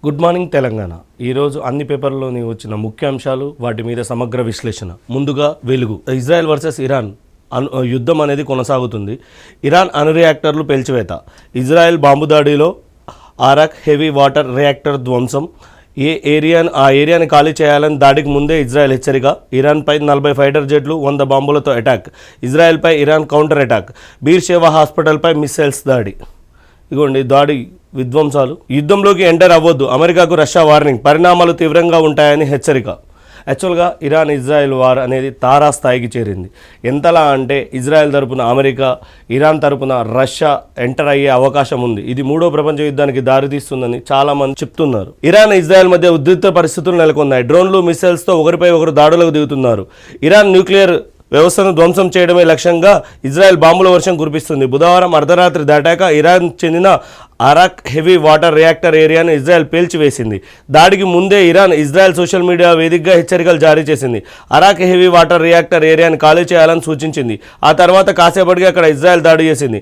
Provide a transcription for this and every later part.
Good morning Telangana. ఈరోజు అన్ని పేపర్లోని వచ్చిన ముఖ్యాంశాలు, వాటి మీద సమగ్ర విశ్లేషణ. ముందుగా వెలుగు. ఇజ్రాయెల్ వర్సెస్ ఇరాన్ యుద్ధం అనేది కొనసాగుతుంది. ఇరాన్ అణు రియాక్టర్లు పేల్చివేత. ఇజ్రాయెల్ బాంబు దాడిలో ఆరాక్ హెవీ వాటర్ రియాక్టర్ ధ్వంసం. ఆ ఏరియాని ఖాళీ చేయాలని దాడికి ముందే ఇజ్రాయెల్ హెచ్చరిక. ఇరాన్పై 40 fighter జెట్లు 100 బాంబులతో attack. ఇజ్రాయెల్పై Iran counter attack. బీర్షేవా హాస్పిటల్పై missiles దాడి. ఇగోండి దాడి విధ్వంసాలు. యుద్ధంలోకి ఎంటర్ అవ్వద్దు, అమెరికాకు రష్యా వార్నింగ్. పరిణామాలు తీవ్రంగా ఉంటాయని హెచ్చరిక. యాక్చువల్గా ఇరాన్ ఇజ్రాయెల్ వార్ అనేది తారాస్థాయికి చేరింది. ఎంతలా అంటే ఇజ్రాయెల్ తరపున అమెరికా, ఇరాన్ తరపున రష్యా ఎంటర్ అయ్యే అవకాశం ఉంది. ఇది 3వ ప్రపంచ యుద్ధానికి దారితీస్తుందని చాలామంది చెప్తున్నారు. ఇరాన్ ఇజ్రాయెల్ మధ్య ఉద్రిక్త పరిస్థితులు నెలకొన్నాయి. డ్రోన్లు, మిసైల్స్తో ఒకరిపై ఒకరు దాడులకు దిగుతున్నారు. ఇరాన్ న్యూక్లియర్ వ్యవస్థను ధ్వంసం చేయడమే లక్ష్యంగా ఇజ్రాయెల్ బాంబుల వర్షం కురిపిస్తుంది. బుధవారం అర్ధరాత్రి దాటాక ఇరాన్ చెందిన అరాక్ హెవీ వాటర్ రియాక్టర్ ఏరియాను ఇజ్రాయెల్ పేల్చివేసింది. దాడికి ముందే ఇరాన్ ఇజ్రాయెల్ సోషల్ మీడియా వేదికగా హెచ్చరికలు జారీ చేసింది. అరాక్ హెవీ వాటర్ రియాక్టర్ ఏరియాను ఖాళీ చేయాలని సూచించింది. ఆ తర్వాత కాసేపటికి అక్కడ ఇజ్రాయెల్ దాడి చేసింది.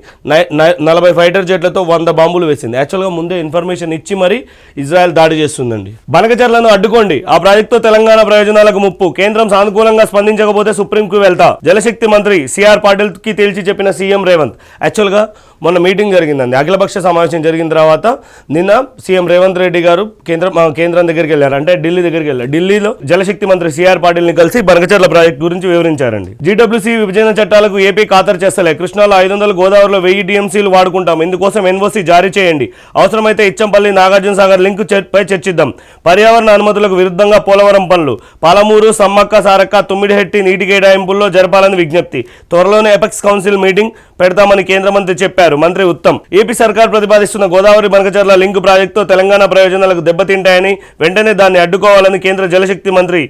40 ఫైటర్ జెట్లతో 100 బాంబులు వేసింది. యాక్చువల్గా ముందే ఇన్ఫర్మేషన్ ఇచ్చి మరీ ఇజ్రాయెల్ దాడి చేస్తుందండి. బనకచెర్లను అడ్డుకోండి, ఆ ప్రాజెక్టుతో తెలంగాణ ప్రయోజనాలకు ముప్పు. కేంద్రం సానుకూలంగా స్పందించకపోతే సుప్రీంకు వెళ్తా. జలశక్తి మంత్రి సిఆర్ పాటిల్కి తేల్చి చెప్పిన సీఎం రేవంత్. యాక్చువల్గా మొన్న మీటింగ్ జరిగిందండి, అఖిలపక్ష సమావేశం జరిగిన తర్వాత నిన్న సీఎం రేవంత్ రెడ్డి గారు కేంద్రం దగ్గరికి వెళ్ళారు, అంటే ఢిల్లీ దగ్గరికి వెళ్ళారు. ఢిల్లీలో జలశక్తి మంత్రి సిఆర్ పాటిల్ని కలిసి బనకచెర్ల ప్రాజెక్టు గురించి వివరించారండి. జీడబ్ల్యూసీ విభజన చట్టాలకు ఏపీ ఖాతరు చేస్తలే. కృష్ణాలో 500, గోదావరిలో 1000 టీఎంసీలు వాడుకుంటాం. ఇందుకోసం ఎన్ఓసీ జారీ చేయండి. అవసరమైతే ఇచ్చంపల్లి, నాగార్జున సాగర్ లింక్ పై చర్చిద్దాం. పర్యావరణ అనుమతులకు విరుద్ధంగా పోలవరం పనులు. పాలమూరు, సమ్మక్క సారక్క, తుమ్మిడిహెట్టి నీటి కేటాయింపుల్లో జరపాలని విజ్ఞప్తి. త్వరలోనే ఎపెక్స్ కౌన్సిల్ మీటింగ్ పెడతామని కేంద్ర మంత్రి చెప్పారు. మంత్రి ఉత్తమ్. ఏపీ సర్కార్ ప్రతిపాదిస్తున్న గోదావరి బనకచెర్ల లింక్ ప్రాజెక్టుతో తెలంగాణ ప్రయోజనాలకు దెబ్బతింటాయని, వెంటనే దాన్ని అడ్డుకోవాలని కేంద్ర జలశక్తి మంత్రి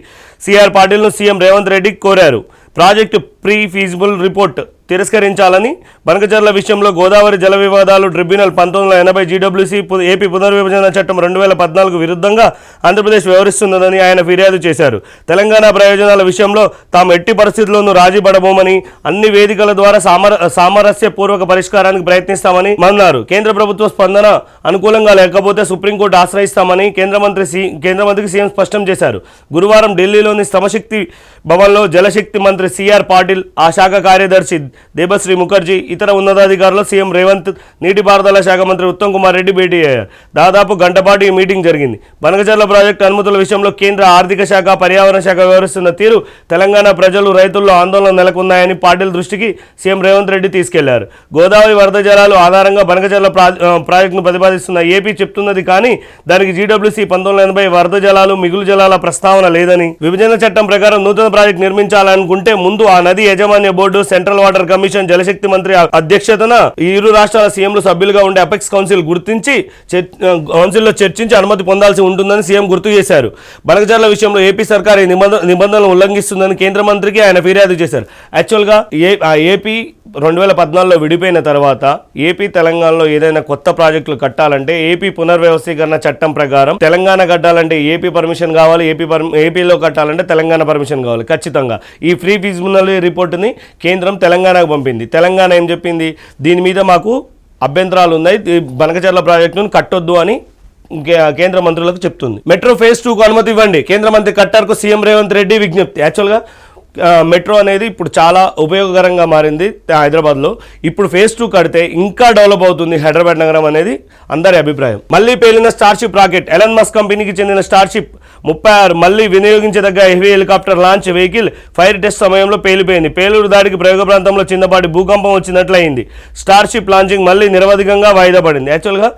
సిఆర్ పాటిల్ను సీఎం రేవంత్ రెడ్డి కోరారు. Project pre feasible report తిరస్కరించాలని, Banakacherla విషయంలో గోదావరి జల వివాదాలు ట్రిబ్యునల్ 1980, జీడబ్ల్యూసీ ఏపీ పునర్విభజన చట్టం 2014 విరుద్ధంగా ఆంధ్రప్రదేశ్ వ్యవహరిస్తున్నదని ఆయన ఫిర్యాదు చేశారు. తెలంగాణ ప్రయోజనాల విషయంలో తాము ఎట్టి పరిస్థితుల్లోనూ రాజీ పడబోమని, అన్ని వేదికల ద్వారా సామరస్యపూర్వక పరిష్కారానికి ప్రయత్నిస్తామని అన్నారు. కేంద్ర ప్రభుత్వ స్పందన అనుకూలంగా లేకపోతే సుప్రీంకోర్టు ఆశ్రయిస్తామని కేంద్ర మంత్రికి సీఎం స్పష్టం చేశారు. గురువారం ఢిల్లీలోని శ్రమశక్తి భవన్లో జలశక్తి మంత్రి సిఆర్ పాటిల్, ఆ శాఖ కార్యదర్శి దేబశ్రీ ముఖర్జీ, ఇతర ఉన్నతాధికారులు సీఎం రేవంత్, నీటిపారుదల శాఖ మంత్రి ఉత్తమ్ కుమార్ రెడ్డి భేటీ అయ్యారు. దాదాపు గంటపాటు ఈ మీటింగ్ జరిగింది. బనకచెర్ల ప్రాజెక్టు అనుమతుల విషయంలో కేంద్ర ఆర్థిక శాఖ, పర్యావరణ శాఖ వ్యవహరిస్తున్న తీరు తెలంగాణ ప్రజలు, రైతుల్లో ఆందోళన నెలకొన్నాయని పాటిల్ దృష్టికి సీఎం రేవంత్ రెడ్డి తీసుకెళ్లారు. గోదావరి వరద జలాలు ఆధారంగా బనకచెర్ల ప్రాజెక్టును ప్రతిపాదిస్తున్న ఏపీ చెప్తున్నది కానీ దానికి జీడబ్ల్యూసీ 1980 వరద జలాలు, మిగులు జలాల ప్రస్తావన లేదని, విభజన చట్టం ప్రకారం నూతన ప్రాజెక్టు నిర్మించాలనుకుంటే ముందు ఆ నది యాజమాన్య బోర్డు, సెంట్రల్ వాటర్ కమిషన్, జలశక్తి మంత్రి అధ్యక్షతన ఈ ఇరు రాష్ట్రాల సీఎంలు సభ్యులుగా ఉండే అపెక్స్ కౌన్సిల్ కౌన్సిల్లో చర్చించి అనుమతి పొందాల్సి ఉంటుందని సీఎం గుర్తు చేశారు. బనకచెర్ల విషయంలో ఏపీ సర్కార్ ఈ నిబంధనలను ఉల్లంఘిస్తుందని కేంద్ర మంత్రికి ఆయన ఫిర్యాదు చేశారు. యాక్చువల్గా ఏపీ 2014లో విడిపోయిన తర్వాత ఏపీ తెలంగాణలో ఏదైనా కొత్త ప్రాజెక్టులు కట్టాలంటే ఏపీ పునర్వ్యవస్థీకరణ చట్టం ప్రకారం తెలంగాణ కట్టాలంటే ఏపీ పర్మిషన్ కావాలి, ఏపీలో కట్టాలంటే తెలంగాణ పర్మిషన్ కావాలి ఖచ్చితంగా. ఈ ఫ్రీ ఫీజిబిలిటీ రిపోర్టుని కేంద్రం తెలంగాణకు పంపింది. తెలంగాణ ఏం చెప్పింది, దీని మీద మాకు అభ్యంతరాలు ఉన్నాయి, బనకచెర్ల ప్రాజెక్టును కట్టొద్దు అని కేంద్ర మంత్రులకు చెప్తుంది. మెట్రో ఫేజ్ 2కు అనుమతి ఇవ్వండి, కేంద్ర మంత్రి కట్టార్కు సీఎం రేవంత్ రెడ్డి విజ్ఞప్తి. యాక్చువల్గా మెట్రో అనేది ఇప్పుడు చాలా ఉపయోగకరంగా మారింది హైదరాబాద్లో. ఇప్పుడు ఫేజ్ 2 కడితే ఇంకా డెవలప్ అవుతుంది హైదరాబాద్ నగరం అనేది అందరి అభిప్రాయం. మళ్ళీ పేలిన స్టార్షిప్ రాకెట్. ఎలన్ మస్క్ కంపెనీకి చెందిన స్టార్షిప్ 36 మళ్ళీ వినియోగించదగ్గ heavy helicopter launch vehicle fire test సమయంలో పేలిపోయింది. పేలుడు దాడికి ప్రయోగ ప్రాంతంలో చిన్నపాటి భూకంపం వచ్చినట్లయింది. స్టార్షిప్ లాంచింగ్ మళ్ళీ నిరవధికంగా వాయిదా పడింది. యాక్చువల్గా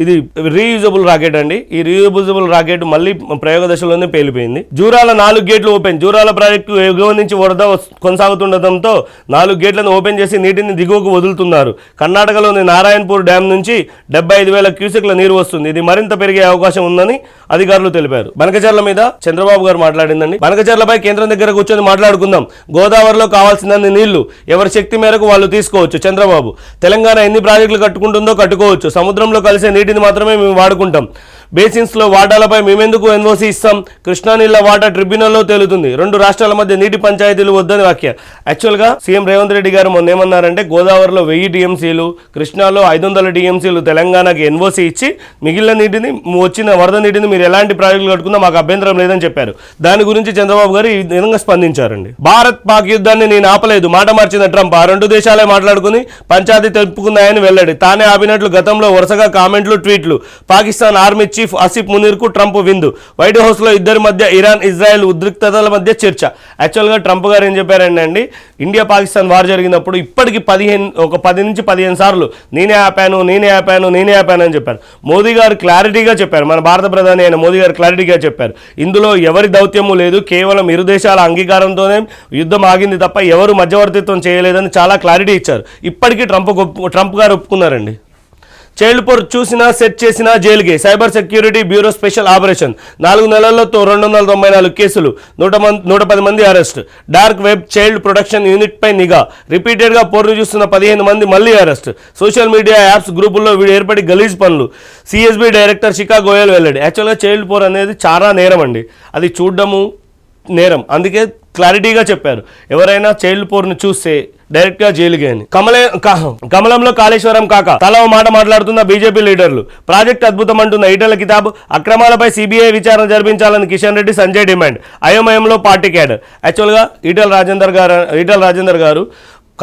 ఇది రీయూజబుల్ రాకెట్ అండి. ఈ రీయూజబుల్ రాకెట్ మళ్ళీ ప్రయోగ దశలోనే పేలిపోయింది. జూరాల 4 గేట్లు ఓపెన్. జూరాల ప్రాజెక్టు ఎగువ నుంచి వరద కొనసాగుతుండటంతో 4 గేట్లను ఓపెన్ చేసి నీటిని దిగువకు వదులుతున్నారు. కర్ణాటకలోని నారాయణపూర్ డ్యాం నుంచి 75,000 క్యూసెక్ల నీరు వస్తుంది. ఇది మరింత పెరిగే అవకాశం ఉందని అధికారులు తెలిపారు. బనకచెర్ల మీద చంద్రబాబు గారు మాట్లాడిందండి. బనకచెర్లపై కేంద్రం దగ్గర కూర్చొని మాట్లాడుకుందాం. గోదావరిలో కావాల్సినన్ని నీళ్లు ఎవరి శక్తి మేరకు వాళ్ళు తీసుకోవచ్చు. చంద్రబాబు, తెలంగాణ ఎన్ని ప్రాజెక్టులు కట్టుకుంటుందో కట్టుకోవచ్చు, సముద్రంలో కలిసే నీటిని మాత్రమే మేము వాడుకుంటాం. బేసిన్స్లో వాటాలపై మేమెందుకు ఎన్ఓసి ఇస్తాం, కృష్ణా నీళ్ల వాటా ట్రిబ్యునల్లో తేలుతుంది, 2 రాష్ట్రాల మధ్య నీటి పంచాయతీలు వద్దని వ్యాఖ్య. యాక్చువల్గా సీఎం రేవంత్ రెడ్డి గారు మొన్న ఏమన్నారంటే గోదావరిలో 1000 టీఎంసీలు, కృష్ణాలో 500 టీఎంసీలు తెలంగాణకి ఎన్ఓసి ఇచ్చి మిగిలిన నీటిని వచ్చిన వరద నీటిని మీరు ఎలాంటి ప్రాజెక్టులు కట్టుకున్నా మాకు అభ్యంతరం లేదని చెప్పారు. దాని గురించి చంద్రబాబు గారు ఈ విధంగా స్పందించారండి. భారత్ పాక్ యుద్ధాన్ని నేను ఆపలేదు, మాట మార్చిన ట్రంప్. ఆ 2 దేశాలే మాట్లాడుకుని పంచాయతీ తెలుపుకున్నాయని వెల్లడి. తానే ఆపినట్లు గతంలో వరుసగా కామెంట్లు, ట్వీట్లు. Pakistan army chief Asif మునీర్కు Trump విందు. వైట్ హౌస్లో ఇద్దరి మధ్య ఇరాన్ ఇజ్రాయెల్ ఉద్రిక్తతల మధ్య చర్చ. యాక్చువల్గా ట్రంప్ గారు ఏం చెప్పారండి, ఇండియా పాకిస్తాన్ వార్ జరిగినప్పుడు ఇప్పటికి 10 నుంచి 15 సార్లు నేనే ఆపాను అని చెప్పారు. మోదీ గారు క్లారిటీగా చెప్పారు, మన భారత ప్రధాని అయిన మోదీ గారు క్లారిటీగా చెప్పారు, ఇందులో ఎవరి దౌత్యము లేదు, కేవలం ఇరు దేశాల అంగీకారంతోనే యుద్ధం ఆగింది తప్ప ఎవరు మధ్యవర్తిత్వం చేయలేదని చాలా క్లారిటీ ఇచ్చారు. ఇప్పటికీ ట్రంప్ గారు ఒప్పుకున్నారండి. చైల్డ్ పోర్ చూసినా సెట్ చేసినా జైలుకి. Cyber security bureau special operation. 4 నెలల్లో 294 కేసులు, 110 మంది arrest. Dark web child protection unit పై నిఘా. రిపీటెడ్గా పోర్ను చూస్తున్న 15 మంది మళ్ళీ అరెస్ట్. సోషల్ మీడియా యాప్స్ గ్రూపుల్లో వీడు ఏర్పడి గలీజ్ పనులు. సిఎస్బి డైరెక్టర్ శిఖా గోయల్ వెల్లడి. యాక్చువల్గా చైల్డ్ పోర్ అనేది చాలా నేరం అండి, అది చూడడము నేరం. అందుకే క్లారిటీగా చెప్పారు, ఎవరైనా చైల్డ్ పోర్ను చూస్తే డైరెక్ట్గా జైలుకి అని. కమలంలో కాళేశ్వరం కాక తల ఓ మాట మాట్లాడుతున్న బీజేపీ లీడర్లు. ప్రాజెక్ట్ అద్భుతం అంటున్న ఈటెల కితాబ్. అక్రమాలపై సిబిఐ విచారణ జరిపించాలని కిషన్ రెడ్డి, సంజయ్ డిమాండ్. అయోమయంలో పార్టీ క్యాడర్. యాక్చువల్గా ఈటెల రాజేందర్ గారు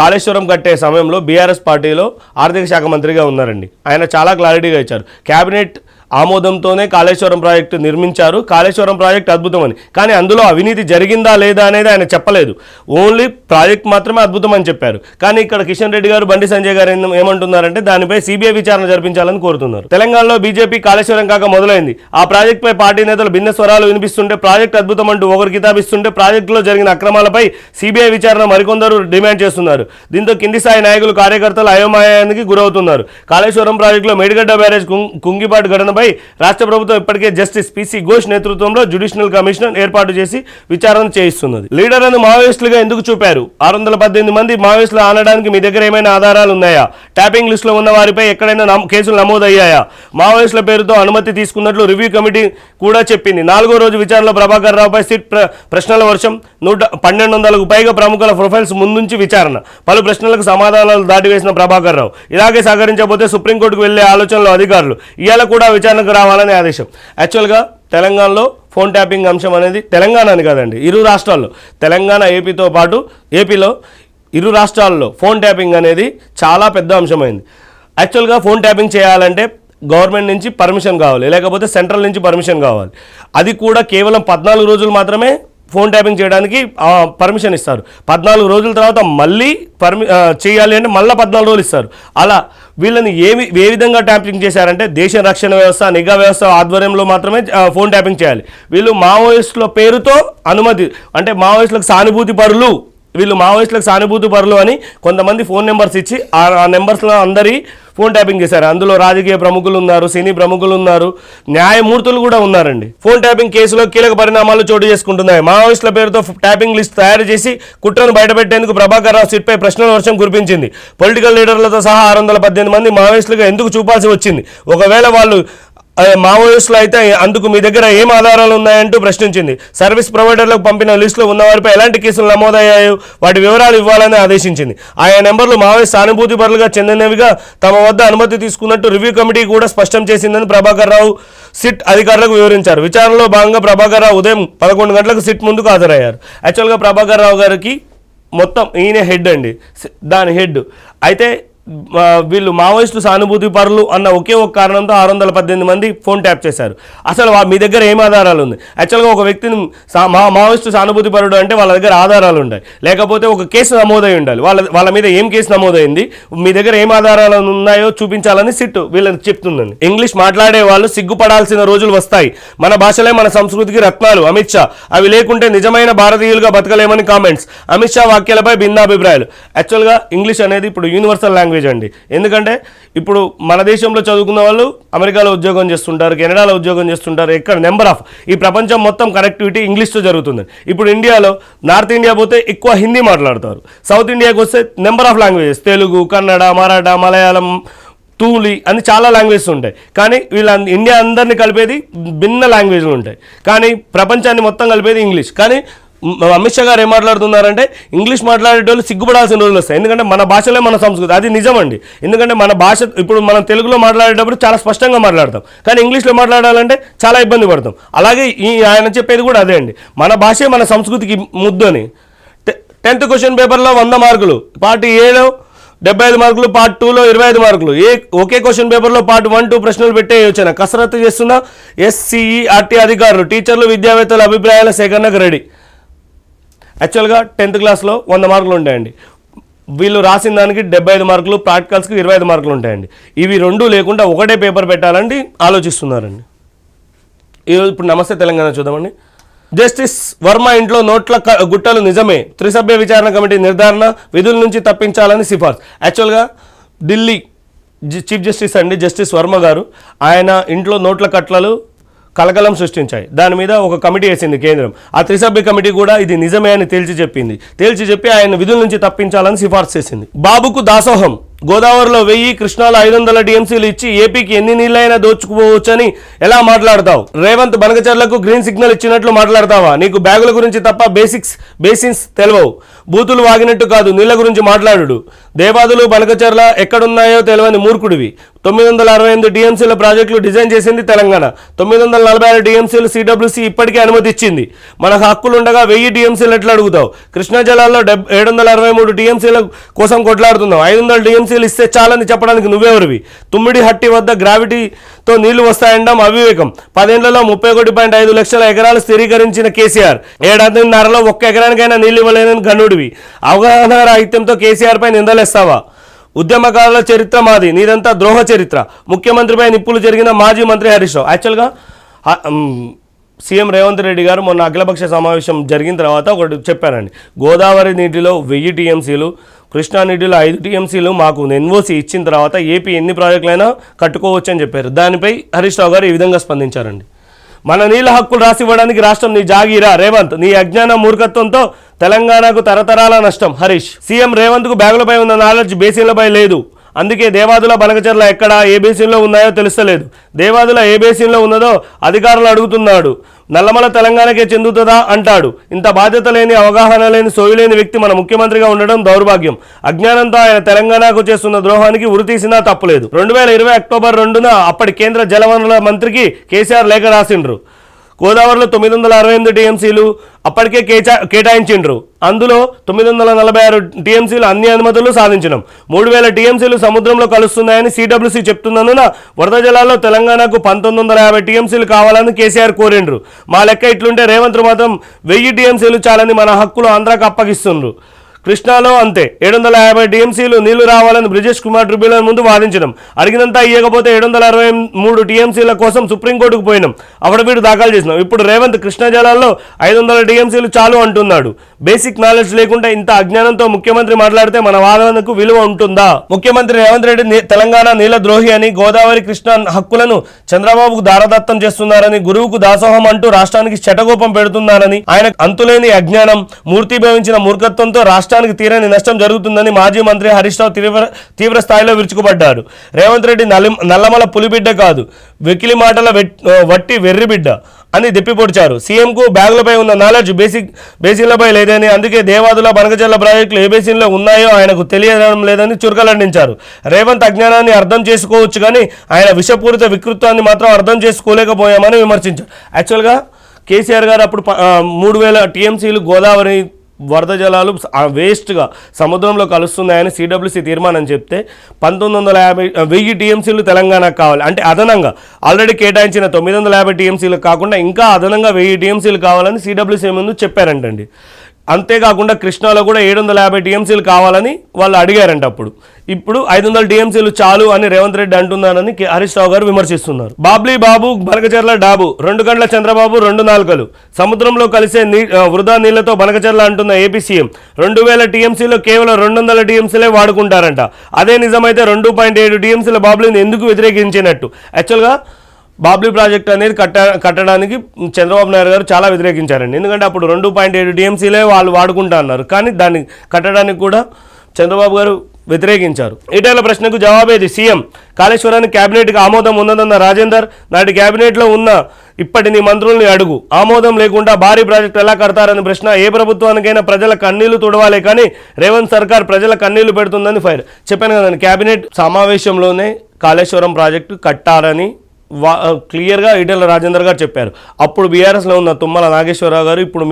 కాళేశ్వరం కట్టే సమయంలో బీఆర్ఎస్ పార్టీలో ఆర్థిక శాఖ మంత్రిగా ఉన్నారండి. ఆయన చాలా క్లారిటీగా ఇచ్చారు, క్యాబినెట్ ఆమోదంతోనే కాళేశ్వరం ప్రాజెక్టు నిర్మించారు, కాళేశ్వరం ప్రాజెక్ట్ అద్భుతం అని. కానీ అందులో అవినీతి జరిగిందా లేదా అనేది ఆయన చెప్పలేదు, ఓన్లీ ప్రాజెక్ట్ మాత్రమే అద్భుతం అని చెప్పారు. కానీ ఇక్కడ కిషన్ రెడ్డి గారు, బండి సంజయ్ గారు ఏమంటున్నారంటే దానిపై సిబిఐ విచారణ జరిపించాలని కోరుతున్నారు. తెలంగాణలో బీజేపీ కాళేశ్వరం కాక మొదలైంది. ఆ ప్రాజెక్టుపై పార్టీ నేతలు భిన్న స్వరాలు వినిపిస్తుంటే, ప్రాజెక్ట్ అద్భుతం అంటూ ఒకరు కితాబిస్తుంటే, ప్రాజెక్టులో జరిగిన అక్రమాలపై సిబిఐ విచారణ మరికొందరు డిమాండ్ చేస్తున్నారు. దీంతో కింది స్థాయి నాయకులు, కార్యకర్తలు అయోమయానికి గురవుతున్నారు. కాళేశ్వరం ప్రాజెక్టులో మేడిగడ్డ బ్యారేజ్ కుంగిపాటు ఘటనపై రాష్ట్ర ప్రభుత్వం ఇప్పటికే జస్టిస్ పిసి ఘోష్ నేతృత్వంలో జ్యుడిషియల్ కమిషన్ ఏర్పాటు చేసి విచారణ చేయిస్తున్నది. లీడర్లను మావోయిస్టులుగా ఎందుకు చూపారు? 618 మంది మావోయిస్టులు ఆనడానికి మీ దగ్గర ఏమైనా ఆధారాలు ఉన్నాయా? ట్యాపింగ్ లిస్టులో ఉన్న వారిపై ఎక్కడైనా కేసులు నమోదయ్యాయా? మావోయిస్టుల పేరుతో అనుమతి తీసుకున్నట్లు రివ్యూ కమిటీ కూడా చెప్పింది. 4వ రోజు విచారణలో ప్రభాకర్ రావుపై సిట్ ప్రశ్నల వర్షం. 1200కు పైగా ప్రముఖుల ప్రొఫైల్స్ ముందుంచి విచారణ. పలు ప్రశ్నలకు సమాధానాలు దాటివేసిన ప్రభాకర్ రావు. ఇలాగే సహకరించకపోతే సుప్రీంకోర్టుకు వెళ్లే ఆలోచనలో అధికారులు. ఇవాళ కూడా విచారణకు రావాలని ఆదేశం. యాక్చువల్గా తెలంగాణలో ఫోన్ ట్యాపింగ్ అంశం అనేది తెలంగాణ అని కాదండి, ఇరు రాష్ట్రాల్లో, తెలంగాణ ఏపీతో పాటు ఏపీలో ఇరు రాష్ట్రాల్లో ఫోన్ ట్యాపింగ్ అనేది చాలా పెద్ద అంశమైంది. యాక్చువల్గా ఫోన్ ట్యాపింగ్ చేయాలంటే గవర్నమెంట్ నుంచి పర్మిషన్ కావాలి, లేకపోతే సెంట్రల్ నుంచి పర్మిషన్ కావాలి. అది కూడా కేవలం 14 రోజులు మాత్రమే ఫోన్ ట్యాపింగ్ చేయడానికి పర్మిషన్ ఇస్తారు. 14 రోజుల తర్వాత మళ్ళీ చేయాలి అంటే మళ్ళీ 14 రోజులు ఇస్తారు. అలా వీళ్ళని ఏ విధంగా ట్యాపింగ్ చేశారంటే దేశ రక్షణ వ్యవస్థ, నిఘా వ్యవస్థ ఆధ్వర్యంలో మాత్రమే ఫోన్ ట్యాపింగ్ చేయాలి. వీళ్ళు మావోయిస్టుల పేరుతో అనుమతి, అంటే మావోయిస్టులకు సానుభూతి పరులు అని కొంతమంది ఫోన్ నెంబర్స్ ఇచ్చి ఆ నెంబర్స్లో అందరి ఫోన్ ట్యాపింగ్ చేశారు. అందులో రాజకీయ ప్రముఖులు ఉన్నారు, సినీ ప్రముఖులు ఉన్నారు, న్యాయమూర్తులు కూడా ఉన్నారండి. ఫోన్ ట్యాపింగ్ కేసులో కీలక పరిణామాలు చోటు చేసుకుంటున్నాయి. మావోయిస్టుల పేరుతో ట్యాపింగ్ లిస్ట్ తయారు చేసి కుట్రను బయటపెట్టేందుకు ప్రభాకర్ రావు సిట్పై ప్రశ్నల వర్షం కురిపించింది. పొలిటికల్ లీడర్లతో సహా 618 మంది మావోయిస్టులుగా ఎందుకు చూపాల్సి వచ్చింది? ఒకవేళ వాళ్ళు మావోయిస్టులు అయితే అందుకు మీ దగ్గర ఏం ఆధారాలు ఉన్నాయంటూ ప్రశ్నించింది. సర్వీస్ ప్రొవైడర్లకు పంపిన లిస్టులో ఉన్నవారిపై ఎలాంటి కేసులు నమోదయ్యాయో వాటి వివరాలు ఇవ్వాలని ఆదేశించింది. ఆయా నెంబర్లు మావోయిస్ట్ సానుభూతి పరులుగా చెందినవిగా తమ వద్ద అనుమతి తీసుకున్నట్టు రివ్యూ కమిటీ కూడా స్పష్టం చేసిందని ప్రభాకర్ రావు సిట్ అధికారులకు వివరించారు. విచారణలో భాగంగా ప్రభాకర్ రావు ఉదయం 11 గంటలకు సిట్ ముందుకు హాజరయ్యారు. యాక్చువల్గా ప్రభాకర్ రావు గారికి మొత్తం ఈయన హెడ్ అండి, దాని హెడ్. అయితే వీళ్ళు మావోయిస్టు సానుభూతి పరులు అన్న ఒకే ఒక కారణంతో 618 మంది ఫోన్ ట్యాప్ చేశారు. అసలు మీ దగ్గర ఏం ఆధారాలు ఉంది? యాక్చువల్గా ఒక వ్యక్తిని మావోయిస్టు సానుభూతి పరుడు అంటే వాళ్ళ దగ్గర ఆధారాలు ఉంటాయి, లేకపోతే ఒక కేసు నమోదై ఉండాలి. వాళ్ళ మీద ఏం కేసు నమోదైంది, మీ దగ్గర ఏం ఆధారాలు ఉన్నాయో చూపించాలని సిట్ వీళ్ళకి చెప్తుందండి. ఇంగ్లీష్ మాట్లాడే వాళ్ళు సిగ్గుపడాల్సిన రోజులు వస్తాయి. మన భాషలే మన సంస్కృతికి రత్నాలు. అమిత్ షా అవి లేకుంటే నిజమైన భారతీయులుగా బతకలేమని కామెంట్స్. అమిత్ షా వ్యాఖ్యలపై భిన్నాభిప్రాయాలు. యాక్చువల్గా ఇంగ్లీష్ అనేది ఇప్పుడు యూనివర్సల్ లాంగ్వేజ్ అండి. ఎందుకంటే ఇప్పుడు మన దేశంలో చదువుకున్న వాళ్ళు అమెరికాలో ఉద్యోగం చేస్తుంటారు, కెనడాలో ఉద్యోగం చేస్తుంటారు. ఎక్కడ నెంబర్ ఆఫ్ ఈ ప్రపంచం మొత్తం కనెక్టివిటీ ఇంగ్లీష్తో జరుగుతుంది. ఇప్పుడు ఇండియాలో నార్త్ ఇండియా పోతే ఎక్కువ హిందీ మాట్లాడతారు, సౌత్ ఇండియాకి వస్తే number of languages, Telugu, Kannada, Maratha, Malayalam, తూలి అని చాలా లాంగ్వేజెస్ ఉంటాయి. కానీ ఇండియా అందరినీ కలిపేది భిన్న లాంగ్వేజ్లు ఉంటాయి. కానీ ప్రపంచాన్ని మొత్తం కలిపేది ఇంగ్లీష్. కానీ అమిత్ షా గారు ఏం మాట్లాడుతున్నారంటే ఇంగ్లీష్ మాట్లాడేటోళ్ళు సిగ్గుపడాల్సిన రోజులు వస్తాయి. ఎందుకంటే మన భాషలే మన సంస్కృతి. అది నిజమండి. ఎందుకంటే మన భాష ఇప్పుడు మనం తెలుగులో మాట్లాడేటప్పుడు చాలా స్పష్టంగా మాట్లాడతాం. కానీ ఇంగ్లీష్లో మాట్లాడాలంటే చాలా ఇబ్బంది పడతాం. అలాగే ఆయన చెప్పేది కూడా అదే అండి, మన భాషే మన సంస్కృతికి ముద్దు అని. 10th క్వశ్చన్ పేపర్లో 100 మార్కులు, పార్ట్ ఏలో 75 మార్కులు, పార్ట్ 2లో 25 మార్కులు. ఒకే క్వశ్చన్ పేపర్లో పార్ట్ 1, 2 ప్రశ్నలు పెట్టే యోచన. కసరత్తు చేస్తున్న SCERT అధికారులు, టీచర్లు, విద్యావేత్తల అభిప్రాయాల సేకరణకు రెడీ. యాక్చువల్గా 10th క్లాస్లో 100 మార్కులు ఉంటాయండి. వీళ్ళు రాసిన దానికి 75 మార్కులు, ప్రాక్టికల్స్కి 25 మార్కులు ఉంటాయండి. ఇవి రెండు లేకుండా ఒకటే పేపర్ పెట్టాలని ఆలోచిస్తున్నారండి. ఇప్పుడు నమస్తే తెలంగాణ చూద్దామండి. జస్టిస్ వర్మ ఇంట్లో నోట్ల గుట్టలు నిజమే, త్రిసభ్య విచారణ కమిటీ నిర్ధారణ, విధుల నుంచి తప్పించాలని సిఫార్సు. యాక్చువల్గా ఢిల్లీ చీఫ్ జస్టిస్ అండి జస్టిస్ వర్మ గారు, ఆయన ఇంట్లో నోట్ల కట్లలు కలకలం సృష్టించాయి. దాని మీద ఒక కమిటీ వేసింది కేంద్రం. ఆ త్రిసభ్య కమిటీ కూడా ఇది నిజమే అని తేల్చి చెప్పి ఆయన విధుల నుంచి తప్పించాలని సిఫార్సు చేసింది. బాబుకు దాసోహం, గోదావరిలో 1000, కృష్ణాలో 500 టీఎంసీలు ఇచ్చి ఏపీకి ఎన్ని నీళ్ళైనా దోచుకుపోవచ్చని ఎలా మాట్లాడతావు? రేవంత్ బనకచర్లకు గ్రీన్ సిగ్నల్ ఇచ్చినట్లు మాట్లాడతావా? నీకు బ్యాగుల గురించి తప్ప బేసిన్స్ తెలియవు. బూతులు వాగినట్టు కాదు, నీళ్ళ గురించి మాట్లాడు. దేవాదులు బనకచర్ల ఎక్కడున్నాయో తెలియని మూర్ఖుడివి. 968 టీఎంసీల ప్రాజెక్టులు డిజైన్ చేసింది తెలంగాణ. 946 టీఎంసీలు CWC ఇప్పటికే అనుమతి ఇచ్చింది. మనకు హక్కులుండగా 1000 టీఎంసీలు ఎట్లా అడుగుతావు? కృష్ణా జలాల్లో 763 టీఎంసీల కోసం కొట్లాడుతున్నావు. 500 టీఎంసీలు ఇస్తే చాలని చెప్పడానికి నువ్వెవరివి? తుమ్మిడి హట్టి వద్ద గ్రావిటీతో నీళ్లు వస్తాయనడం అవివేకం. 10 ఏళ్లలో 31.5 లక్షల ఎకరాలు స్థిరీకరించిన కేసీఆర్, ఏడాదిన్నరలో 1 ఎకరానికైనా నీళ్లు ఇవ్వలేనని గనుడివి. అవగాహన రాహిత్యంతో కేసీఆర్ పై నిందలేస్తావా? ఉద్యమకారుల చరిత్ర మాది, నీదంతా ద్రోహ చరిత్ర. ముఖ్యమంత్రిపై నిప్పులు జరిగిన మాజీ మంత్రి హరీష్ రావు. యాక్చువల్గా సీఎం రేవంత్ రెడ్డి గారు మొన్న అఖిలపక్ష సమావేశం జరిగిన తర్వాత ఒకటి చెప్పారండి, గోదావరి నీటిలో 1000 టీఎంసీలు, కృష్ణా నీటిలో 5 టీఎంసీలు మాకు ఎన్ఓసి ఇచ్చిన తర్వాత ఏపీ ఎన్ని ప్రాజెక్టులైనా కట్టుకోవచ్చు అని చెప్పారు. దానిపై హరీష్ రావు గారు ఈ విధంగా స్పందించారండి. మన నీళ్ళ హక్కులు రాసివ్వడానికి రాష్ట్రం నీ జాగీరా రేవంత్, నీ అజ్ఞాన మూర్ఖత్వంతో తెలంగాణకు తరతరాల నష్టం. హరీష్, సీఎం రేవంత్కు బ్యాగులపై ఉన్న నాలెడ్జ్ బేసిన్లపై లేదు. అందుకే దేవాదుల బనకచర్ల ఎక్కడ ఏ బేసిన్లో ఉన్నాయో తెలుస్తలేదు. దేవాదుల ఏ బేసిన్లో ఉన్నదో అధికారులు అడుగుతున్నాడు. నల్లమల తెలంగాణకే చెందుతుందా అంటాడు. ఇంత బాధ్యత లేని, అవగాహన లేని, సోయులేని వ్యక్తి మన ముఖ్యమంత్రిగా ఉండడం దౌర్భాగ్యం. అజ్ఞానంతో ఆయన తెలంగాణకు చేస్తున్న ద్రోహానికి ఉరి తీసినా తప్పులేదు. 2020 అక్టోబర్ 2న అప్పటి కేంద్ర జలవనరుల మంత్రికి కేసీఆర్ లేఖ రాసిండ్రు. గోదావరిలో 968 టీఎంసీలు అప్పటికే కేటాయించిండ్రు. అందులో 946 టీఎంసీలు అన్ని అనుమతులు సాధించినాం. 3000 టీఎంసీలు సముద్రంలో కలుస్తున్నాయని CWC చెప్తున్నందున వరద జలాల్లో తెలంగాణకు 1950 టీఎంసీలు కావాలని కేసీఆర్ కోరిండ్రు. మా లెక్క ఇట్లుంటే రేవంత్ మాత్రం 1000 టీఎంసీలు చాలని మన హక్కులు ఆంధ్రాకు అప్పగిస్తుండ్రు. కృష్ణాలో అంతే, 750 టీఎంసీలు నీళ్లు రావాలని బ్రిజేష్ కుమార్ ట్రిబ్యునల్ ముందు వాదించడం. అడిగినంతా ఇవ్వకపోతే 763 టీఎంసీల కోసం సుప్రీంకోర్టుకు పోయినాం, అఫిడవిట్ దాఖలు చేసినాం. ఇప్పుడు రేవంత్ కృష్ణా జలాల్లో 500 టీఎంసీలు చాలు అంటున్నాడు. బేసిక్ నాలెడ్జ్ లేకుండా ఇంత అజ్ఞానంతో ముఖ్యమంత్రి మాట్లాడితే మన వాదనకు విలువ ఉంటుందా? ముఖ్యమంత్రి రేవంత్ రెడ్డి తెలంగాణ నీళ్ల ద్రోహి అని, గోదావరి కృష్ణా హక్కులను చంద్రబాబుకు దారదత్తం చేస్తున్నారని, గురువుకు దాసోహం అంటూ రాష్ట్రానికి శటగోపం పెడుతున్నారని, ఆయన అంతులేని అజ్ఞానం, మూర్తిభవించిన మూర్ఖత్వంతో రాష్ట్రానికి తీరని నష్టం జరుగుతుందని మాజీ మంత్రి హరీష్ రావు తీవ్ర స్థాయిలో విరుచుకుపడ్డారు. రేవంత్ రెడ్డి నల్లమల పులిబిడ్డ కాదు, వెకిలి మాటల వట్టి వెర్రిబిడ్డ అని దెప్పిపొడిచారు. సీఎంకు బ్యాగులపై ఉన్న నాలెడ్జ్ బేసిన్లపై లేదని, అందుకే దేవాదుల బనకచర్ల ప్రాజెక్టులు ఏ బేసిన్లో ఉన్నాయో ఆయనకు తెలియడం లేదని చురకలండించారు. రేవంత్ అజ్ఞానాన్ని అర్థం చేసుకోవచ్చు కానీ ఆయన విషపూరిత వికృత్వాన్ని మాత్రం అర్థం చేసుకోలేకపోయామని విమర్శించారు. యాక్చువల్గా కేసీఆర్ గారు అప్పుడు 3000 టీఎంసీలు గోదావరి వరద జలాలు వేస్ట్గా సముద్రంలో కలుస్తున్నాయని CWC తీర్మానం చెప్తే 1000 టీఎంసీలు తెలంగాణకు కావాలి. అంటే అదనంగా ఆల్రెడీ కేటాయించిన 950 టీఎంసీలు కాకుండా ఇంకా అదనంగా 1000 టీఎంసీలు కావాలని CWC ముందు చెప్పారంటండి. అంతేకాకుండా కృష్ణాలో కూడా 750 టీఎంసీలు కావాలని వాళ్ళు అడిగారంట. ఇప్పుడు 500 టీఎంసీలు చాలు అని రేవంత్ రెడ్డి అంటున్నారని హరీష్ రావు గారు విమర్శిస్తున్నారు. బాబ్లీ బాబు బనకచర్ల డాబు, 2 గంటల చంద్రబాబు 2 నాలుకలు, సముద్రంలో కలిసే వృధా నీళ్లతో బనకచర్ల అంటున్న ఏపీ సీఎం. 2000 టీఎంసీలో కేవలం 200 టీఎంసీలే వాడుకుంటారంట. అదే నిజమైతే 2.7 టీఎంసీల బాబ్లీని ఎందుకు వ్యతిరేకించినట్టు? యాక్చువల్గా బాబ్లీ ప్రాజెక్ట్ అనేది కట్టడానికి చంద్రబాబు నాయుడు గారు చాలా వ్యతిరేకించారండి. ఎందుకంటే అప్పుడు 2.7 టీఎంసీలే వాళ్ళు వాడుకుంటా అన్నారు. కానీ దాన్ని కట్టడానికి కూడా చంద్రబాబు గారు వ్యతిరేకించారు. ఈటెల ప్రశ్నకు జవాబేది? సీఎం కాళేశ్వరానికి కేబినెట్కి ఆమోదం ఉన్నదన్న రాజేందర్, నాటి కేబినెట్లో ఉన్న ఇప్పటి నీ మంత్రుల్ని అడుగు, ఆమోదం లేకుండా భారీ ప్రాజెక్టు ఎలా కడతారని ప్రశ్న. ఏ ప్రభుత్వానికైనా ప్రజల కన్నీళ్లు తుడవాలే కానీ రేవంత్ సర్కార్ ప్రజల కన్నీళ్లు పెడుతుందని ఫైర్. చెప్పాను కదండి, కేబినెట్ సమావేశంలోనే కాళేశ్వరం ప్రాజెక్టు కట్టారని క్లియర్గా ఈటెల రాజేందర్ గారు చెప్పారు. అప్పుడు బీఆర్ఎస్లో ఉన్న తుమ్మల నాగేశ్వరరావు గారు ఇప్పుడు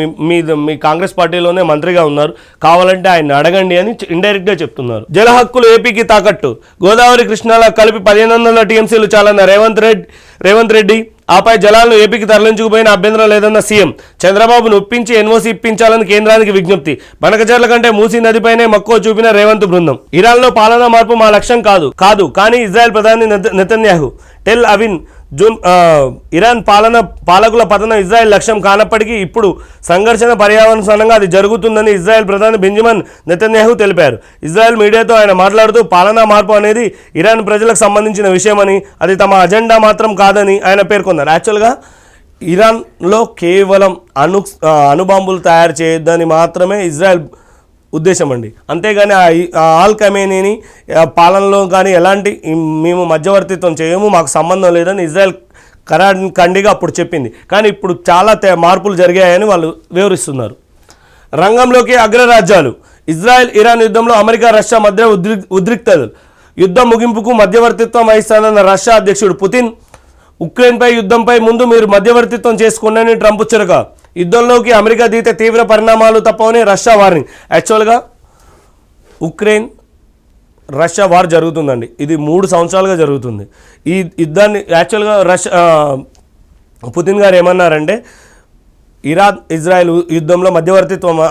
మీ కాంగ్రెస్ పార్టీలోనే మంత్రిగా ఉన్నారు, కావాలంటే ఆయన అడగండి అని ఇండైరెక్ట్గా చెప్తున్నారు. జల హక్కులు ఏపీకి తాకట్టు, గోదావరి కృష్ణాల కలిపి 1500 టీఎంసీలు చాలన్న రేవంత్ రెడ్డి. ఆపై జలాలను ఏపీకి తరలించుకుపోయిన అభ్యంతరం లేదన్న సీఎం. చంద్రబాబును ఒప్పించి ఎన్ఓసీ ఇప్పించాలని కేంద్రానికి విజ్ఞప్తి. బనకచర్ల కంటే మూసీ నదిపైనే మక్కువ చూపిన రేవంత్ బృందం. ఇరాన్లో పాలనా మార్పు మా లక్ష్యం కాదు కానీ ఇజ్రాయెల్ ప్రధాని నెతన్యాహు టెల్ అవిన్ జూన్ ఇరాన్ పాలకుల పతనం ఇజ్రాయెల్ లక్ష్యం కానప్పటికీ ఇప్పుడు సంఘర్షణ పర్యావరణంగా అది జరుగుతుందని ఇజ్రాయెల్ ప్రధాని బెంజమిన్ నెతన్యాహు తెలిపారు. ఇజ్రాయెల్ మీడియాతో ఆయన మాట్లాడుతూ పాలనా మార్పు అనేది ఇరాన్ ప్రజలకు సంబంధించిన విషయమని, అది తమ అజెండా మాత్రం కాదని ఆయన పేర్కొన్నారు. యాక్చువల్గా ఇరాన్లో కేవలం అణుబాంబులు తయారు చేయొద్దని మాత్రమే ఇజ్రాయెల్ ఉద్దేశం అండి. అంతేగాని ఆల్ ఖమేనీని పాలనలో కానీ ఎలాంటి మేము మధ్యవర్తిత్వం చేయము, మాకు సంబంధం లేదని ఇజ్రాయెల్ ఖండిగా అప్పుడు చెప్పింది. కానీ ఇప్పుడు చాలా మార్పులు జరిగాయని వాళ్ళు వివరిస్తున్నారు. రంగంలోకి అగ్రరాజ్యాలు. ఇజ్రాయెల్ ఇరాన్ యుద్ధంలో అమెరికా రష్యా మధ్య ఉద్రిక్తతలు. యుద్ధం ముగింపుకు మధ్యవర్తిత్వం వహిస్తానన్న రష్యా అధ్యక్షుడు పుతిన్. ఉక్రెయిన్పై యుద్ధంపై ముందు మీరు మధ్యవర్తిత్వం చేసుకోండి ట్రంప్ చురక. యుద్ధంలోకి అమెరికా దిగితే తీవ్ర పరిణామాలు తప్పవని రష్యా వార్నింగ్. యాక్చువల్గా ఉక్రెయిన్ రష్యా వార్ జరుగుతుందండి, ఇది 3 సంవత్సరాలుగా జరుగుతుంది. ఈ యుద్ధాన్ని యాక్చువల్గా పుతిన్ గారు ఏమన్నారంటే ఇరాన్ ఇజ్రాయెల్ యుద్ధంలో మధ్యవర్తిత్వం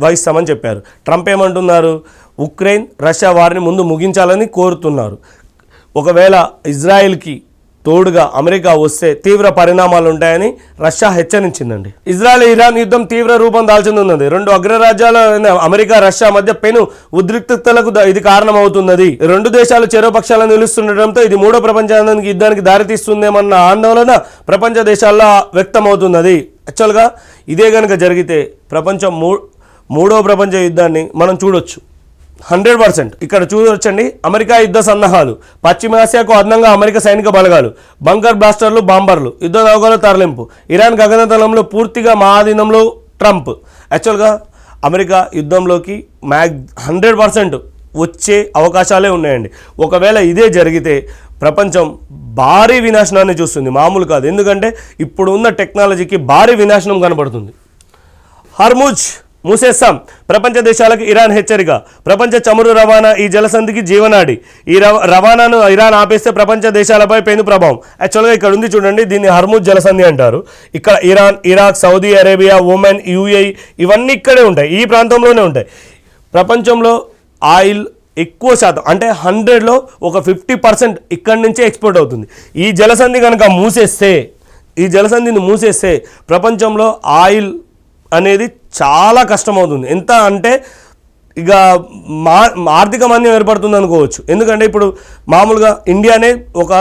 వహిస్తామని చెప్పారు. ట్రంప్ ఏమంటున్నారు? ఉక్రెయిన్ రష్యా వారిని ముందు ముగించాలని కోరుతున్నారు. ఒకవేళ ఇజ్రాయెల్కి తోడుగా అమెరికా వస్తే తీవ్ర పరిణామాలు ఉంటాయని రష్యా హెచ్చరించిందండి. ఇజ్రాయెల్ ఇరాన్ యుద్ధం తీవ్ర రూపం దాల్చనున్నది. 2 అగ్రరాజ్యాల అమెరికా రష్యా మధ్య పెను ఉద్రిక్తతలకు ఇది కారణమవుతున్నది. 2 దేశాలు చెరోపక్షాలను నిలుస్తుండటంతో ఇది 3వ ప్రపంచ యుద్ధానికి దారితీస్తుందేమన్న ఆందోళన ప్రపంచ దేశాల్లో వ్యక్తమవుతున్నది. యాక్చువల్గా ఇదే కనుక జరిగితే ప్రపంచం 3వ ప్రపంచ యుద్ధాన్ని మనం చూడొచ్చు 100%. ఇక్కడ చూడవచ్చండి, అమెరికా యుద్ధ సన్నాహాలు, పశ్చిమాసియాకు అదనంగా అమెరికా సైనిక బలగాలు, బంకర్ బ్లాస్టర్లు, బాంబర్లు, యుద్ధ నౌకల తరలింపు, ఇరాన్ గగనతలంలో పూర్తిగా మా ఆధీనంలో ట్రంప్. యాక్చువల్గా అమెరికా యుద్ధంలోకి 100% వచ్చే అవకాశాలే ఉన్నాయండి. ఒకవేళ ఇదే జరిగితే ప్రపంచం భారీ వినాశనాన్ని చూస్తుంది, మామూలు కాదు. ఎందుకంటే ఇప్పుడు ఉన్న టెక్నాలజీకి భారీ వినాశనం కనబడుతుంది. హర్ముజ్ మూసేస్తాం, ప్రపంచ దేశాలకు ఇరాన్ హెచ్చరిక. ప్రపంచ చమురు రవాణా ఈ జలసంధికి జీవనాడి. ఈ రవాణాను ఇరాన్ ఆపేస్తే ప్రపంచ దేశాలపై పెను ప్రభావం. యాక్చువల్గా ఇక్కడ ఉంది చూడండి, దీన్ని హర్ముజ్ జలసంధి అంటారు. ఇక్కడ Iran, Iraq, Saudi Arabia, Oman, UAE ఇవన్నీ ఇక్కడే ఉంటాయి, ఈ ప్రాంతంలోనే ఉంటాయి. ప్రపంచంలో ఆయిల్ ఎక్కువ శాతం అంటే 100లో ఒక 50% ఇక్కడి నుంచే ఎక్స్పోర్ట్ అవుతుంది. ఈ జలసంధి కనుక మూసేస్తే ప్రపంచంలో ఆయిల్ అనేది చాలా కష్టమవుతుంది. ఎంత అంటే ఇక ఆర్థిక మాంద్యం ఏర్పడుతుంది అనుకోవచ్చు. ఎందుకంటే ఇప్పుడు మామూలుగా ఇండియానే ఒక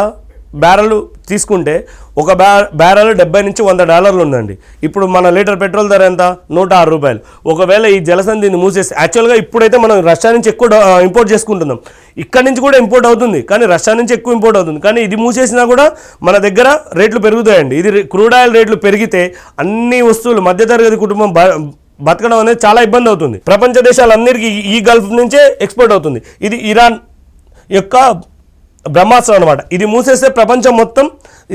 బ్యారెల్ తీసుకుంటే ఒక బ్యారెల్ $70 నుంచి $100 ఉందండి. ఇప్పుడు మన లీటర్ పెట్రోల్ ధర ఎంత? $106. ఒకవేళ ఈ జలసంధిని మూసేస్తే, యాక్చువల్గా ఇప్పుడైతే మనం రష్యా నుంచి ఎక్కువ ఇంపోర్ట్ చేసుకుంటున్నాం, ఇక్కడ నుంచి కూడా ఇంపోర్ట్ అవుతుంది, కానీ రష్యా నుంచి ఎక్కువ ఇంపోర్ట్ అవుతుంది. కానీ ఇది మూసేసినా కూడా మన దగ్గర రేట్లు పెరుగుతాయండి. ఇది క్రూడ్ ఆయిల్ రేట్లు పెరిగితే అన్ని వస్తువులు మధ్యతరగతి కుటుంబం బతకడం అనేది చాలా ఇబ్బంది అవుతుంది. ప్రపంచ దేశాలన్నిటికీ ఈ గల్ఫ్ నుంచే ఎక్స్పోర్ట్ అవుతుంది. ఇది ఇరాన్ యొక్క బ్రహ్మాస్త్రం అనమాట. ఇది మూసేస్తే ప్రపంచం మొత్తం